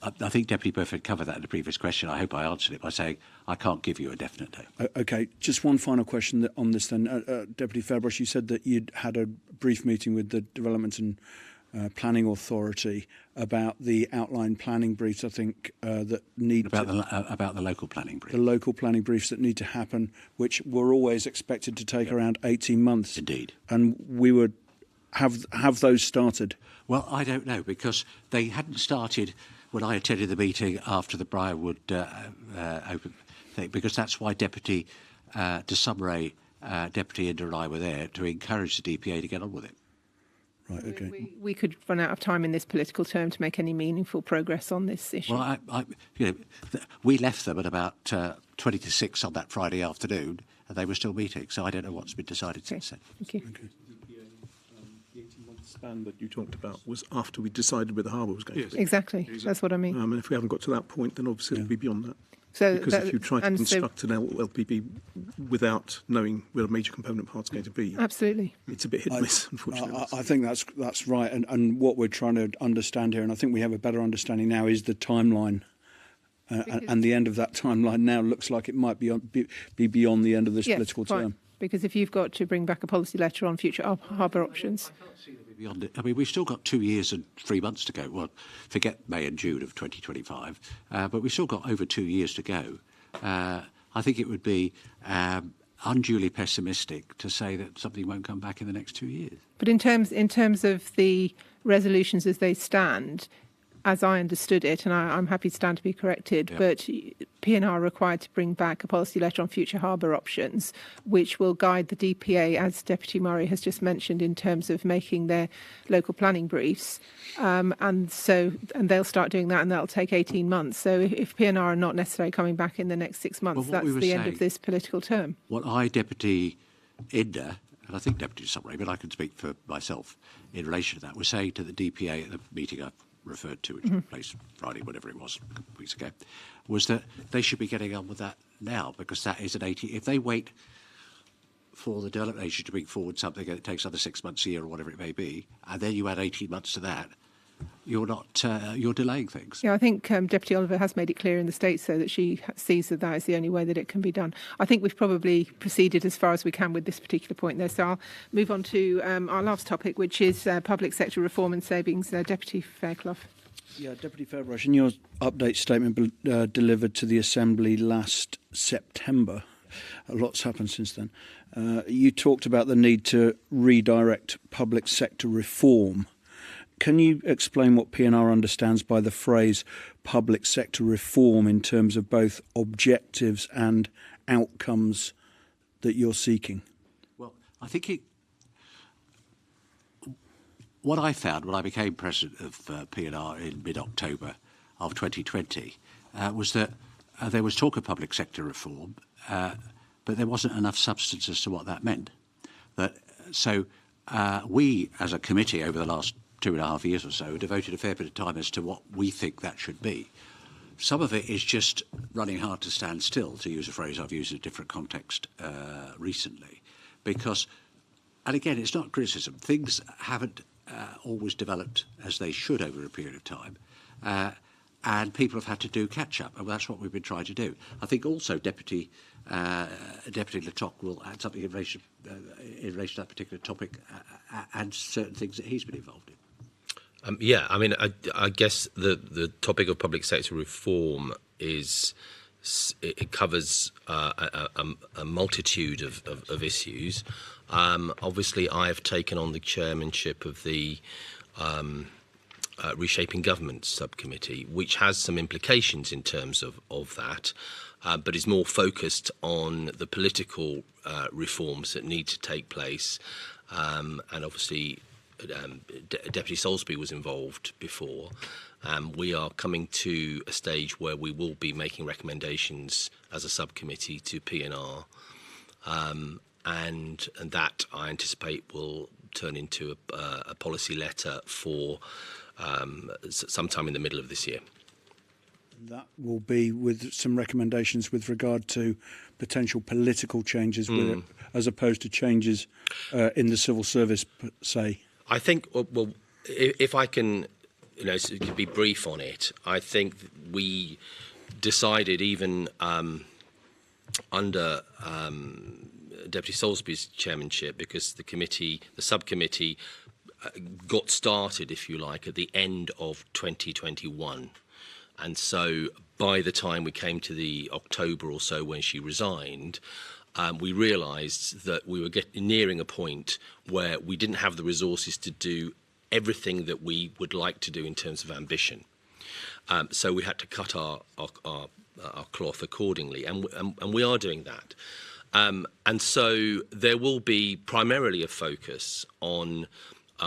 I think Deputy Burford covered that in the previous question. I hope I answered it by saying I can't give you a definite date. Okay, just one final question on this then. Deputy Fairbrushe, you said that you'd had a brief meeting with the Development and Planning Authority about the outline planning briefs, I think, that need about the local planning brief. The local planning briefs that need to happen, which were always expected to take around 18 months. Indeed. And we would have those started? Well, I don't know, because they hadn't started when I attended the meeting after the Briarwood open thing, because that's why Deputy de Sumray Deputy Inda and I were there to encourage the DPA to get on with it. Right, okay. We could run out of time in this political term to make any meaningful progress on this issue. Well, we left them at about 20 to 6 on that Friday afternoon, and they were still meeting. So I don't know what's been decided since then. Thank you. The 18-month span that you talked about was after we decided where the harbour was going to be. Exactly. That's what I mean. And if we haven't got to that point, then obviously it'll be beyond that. So Because if you try to construct an LPB without knowing where a major component part's going to be, absolutely. it's a bit hit and miss, unfortunately. I think that's right, and what we're trying to understand here, and I think we have a better understanding now, is the timeline. And the end of that timeline now looks like it might be beyond the end of this political term. Because if you've got to bring back a policy letter on future harbour options. Beyond it. I mean, we've still got 2 years and 3 months to go. Well, forget May and June of 2025, but we've still got over 2 years to go. I think it would be unduly pessimistic to say that something won't come back in the next 2 years. But in terms of the resolutions as they stand, as I understood it, and I'm happy to stand to be corrected, but P&R are required to bring back a policy letter on future harbour options, which will guide the DPA, as Deputy Murray has just mentioned, in terms of making their local planning briefs. And they'll start doing that, and that'll take 18 months. So if P&R are not necessarily coming back in the next 6 months, that's the end of this political term. What Deputy Inda, and I think Deputy Summary, but I can speak for myself in relation to that, was saying to the DPA at the meeting I referred to, which took place Friday, whatever it was, a couple of weeks ago, was that they should be getting on with that now, because that is an 80. If they wait for the development agency to bring forward something and it takes another 6 months, a year, or whatever it may be, and then you add 18 months to that, you're delaying things. Yeah, I think Deputy Oliver has made it clear in the States, so that she sees that is the only way that it can be done. I think we've probably proceeded as far as we can with this particular point there. So I'll move on to our last topic, which is public sector reform and savings. Deputy Fairclough. Yeah, Deputy Fairbrash, in your update statement delivered to the Assembly last September, a lot's happened since then, you talked about the need to redirect public sector reform. Can you explain what P&R understands by the phrase public sector reform in terms of both objectives and outcomes that you're seeking? Well, I think what I found when I became president of P&R in mid-October of 2020 was that there was talk of public sector reform, but there wasn't enough substance as to what that meant. So we, as a committee over the last 2.5 years or so, devoted a fair bit of time as to what we think that should be. Some of it is just running hard to stand still, to use a phrase I've used in a different context recently, because, and again, it's not criticism, things haven't always developed as they should over a period of time, and people have had to do catch-up, and that's what we've been trying to do. I think also Deputy Letok will add something in relation to that particular topic and certain things that he's been involved in. Yeah, I mean, I guess the topic of public sector reform it covers a multitude of issues. Obviously, I've taken on the chairmanship of the Reshaping Government subcommittee, which has some implications in terms of that, but is more focused on the political reforms that need to take place, and obviously Deputy Salisbury was involved before. We are coming to a stage where we will be making recommendations as a subcommittee to P&R, and that I anticipate will turn into a policy letter for sometime in the middle of this year. That will be with some recommendations with regard to potential political changes with it, as opposed to changes in the civil service, say. I think, well, if I can, be brief on it, I think we decided even under Deputy Salisbury's chairmanship, because the subcommittee got started, if you like, at the end of 2021. And so by the time we came to the October or so when she resigned, we realised that we were nearing a point where we didn't have the resources to do everything that we would like to do in terms of ambition. So we had to cut our cloth accordingly, and we are doing that. And so there will be primarily a focus on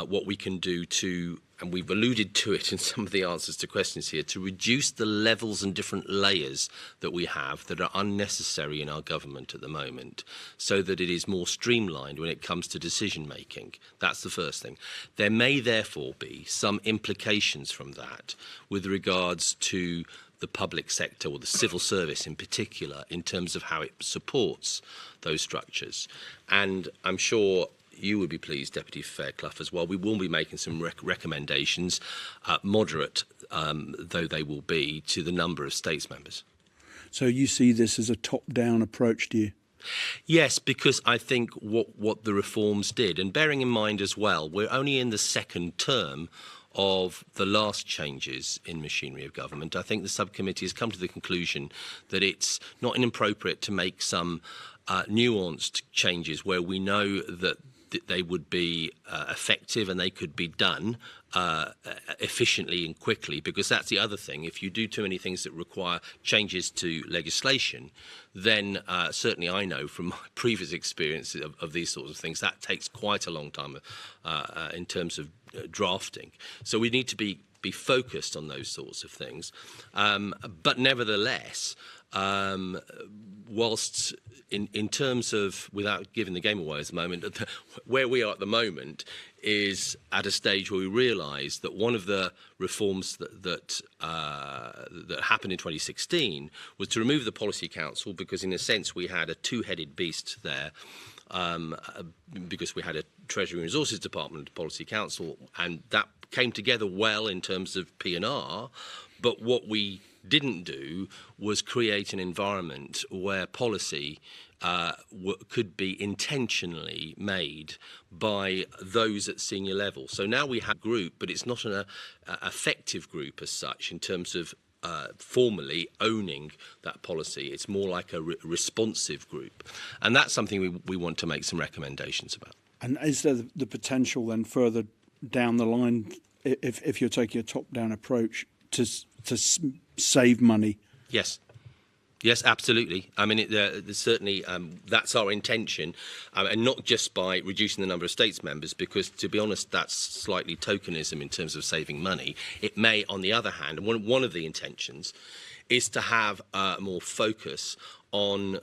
what we can do to, and we've alluded to it in some of the answers to questions here, to reduce the levels and different layers that we have that are unnecessary in our government at the moment, so that it is more streamlined when it comes to decision making. That's the first thing. There may therefore be some implications from that with regards to the public sector or the civil service in particular, in terms of how it supports those structures. And I'm sure you would be pleased, Deputy Fairclough, as well. We will be making some recommendations, moderate though they will be, to the number of states members. So you see this as a top-down approach, do you? Yes, because I think what the reforms did, and bearing in mind as well, we're only in the second term of the last changes in machinery of government. I think the subcommittee has come to the conclusion that it's not inappropriate to make some nuanced changes where we know that they would be effective and they could be done efficiently and quickly, because that's the other thing. If you do too many things that require changes to legislation, then certainly I know from my previous experience of these sorts of things, that takes quite a long time in terms of drafting. So we need to be focused on those sorts of things. But nevertheless, whilst in terms of, without giving the game away at the moment, where we are at the moment is at a stage where we realise that one of the reforms that happened in 2016 was to remove the Policy Council, because in a sense we had a two-headed beast there, because we had a Treasury and Resources Department, Policy Council, and that came together well in terms of P&R, but what we didn't do was create an environment where policy could be intentionally made by those at senior level. So now we have a group, but it's not an effective group as such in terms of formally owning that policy. It's more like a responsive group. And that's something we want to make some recommendations about. And is there the potential then further down the line, if you're taking a top-down approach, to save money? Yes. Yes, absolutely. I mean, certainly that's our intention, and not just by reducing the number of states members, because, to be honest, that's slightly tokenism in terms of saving money. It may, on the other hand, and one of the intentions is to have more focus on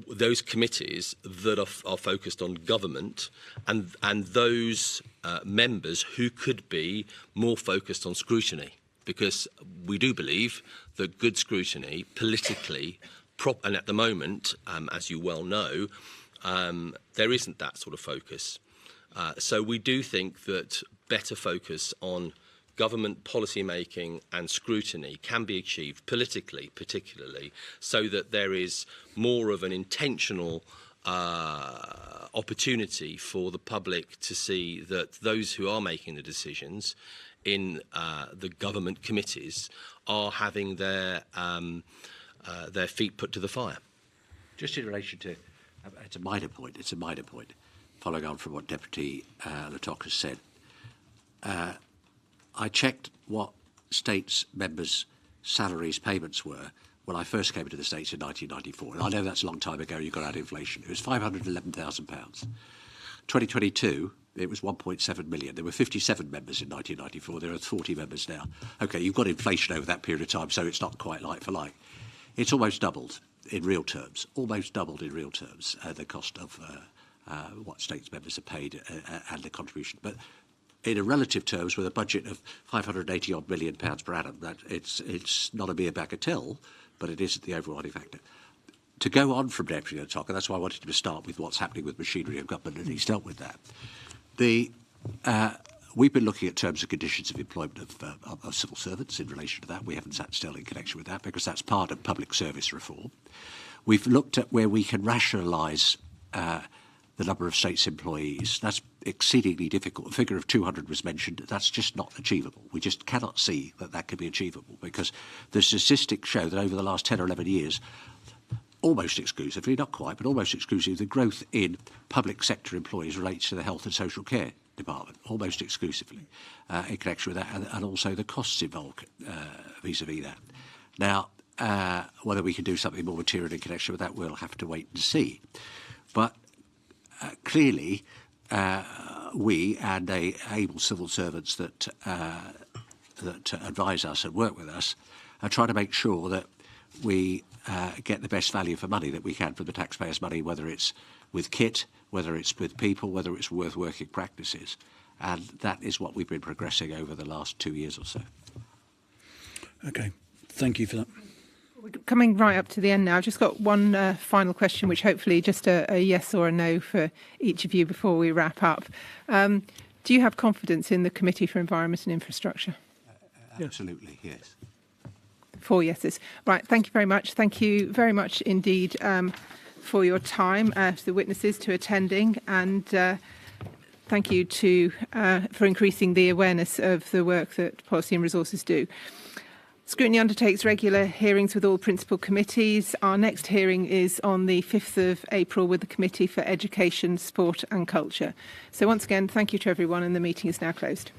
those committees that are focused on government, and those members who could be more focused on scrutiny. Because we do believe that good scrutiny, politically, and at the moment, as you well know, there isn't that sort of focus. So we do think that better focus on government policy making and scrutiny can be achieved politically, particularly, so that there is more of an intentional opportunity for the public to see that those who are making the decisions in the government committees are having their feet put to the fire. Just in relation to, it's a minor point, following on from what Deputy Lecoq has said. I checked what States members' salaries payments were when I first came into the States in 1994. And I know that's a long time ago, you got out of inflation. It was £511,000. 2022, it was 1.7 million. There were 57 members in 1994. There are 40 members now. OK, you've got inflation over that period of time, so it's not quite like for like. It's almost doubled in real terms, the cost of what States members are paid and the contribution. But in a relative terms, with a budget of £580-odd million per annum, that it's not a mere bagatelle, but it is the overriding factor. To go on from Deputy Lecoq, and that's why I wanted to start with what's happening with machinery of government, and he's dealt with that. We've been looking at terms and conditions of employment of civil servants in relation to that. We haven't sat still in connection with that because that's part of public service reform. We've looked at where we can rationalise the number of states employees. That's exceedingly difficult. A figure of 200 was mentioned. That's just not achievable. We just cannot see that can be achievable because the statistics show that over the last 10 or 11 years, almost exclusively, not quite, but almost exclusively, the growth in public sector employees relates to the health and social care department, almost exclusively, in connection with that, and also the costs involved vis-à-vis that. Now, whether we can do something more material in connection with that, we'll have to wait and see. But clearly, we and able civil servants that advise us and work with us are trying to make sure that we get the best value for money that we can for the taxpayers' money, whether it's with kit, whether it's with people, whether it's with working practices. And that is what we've been progressing over the last 2 years or so. Okay, thank you for that. We're coming right up to the end now. I've just got one final question, which hopefully just a yes or a no for each of you before we wrap up. Do you have confidence in the Committee for Environment and Infrastructure? Absolutely, yes. 4 yeses. Right, thank you very much. Thank you very much indeed for your time, to the witnesses, to attending, and thank you for increasing the awareness of the work that Policy and Resources do. Scrutiny undertakes regular hearings with all principal committees. Our next hearing is on the 5th of April with the Committee for Education, Sport and Culture. So once again, thank you to everyone, and the meeting is now closed.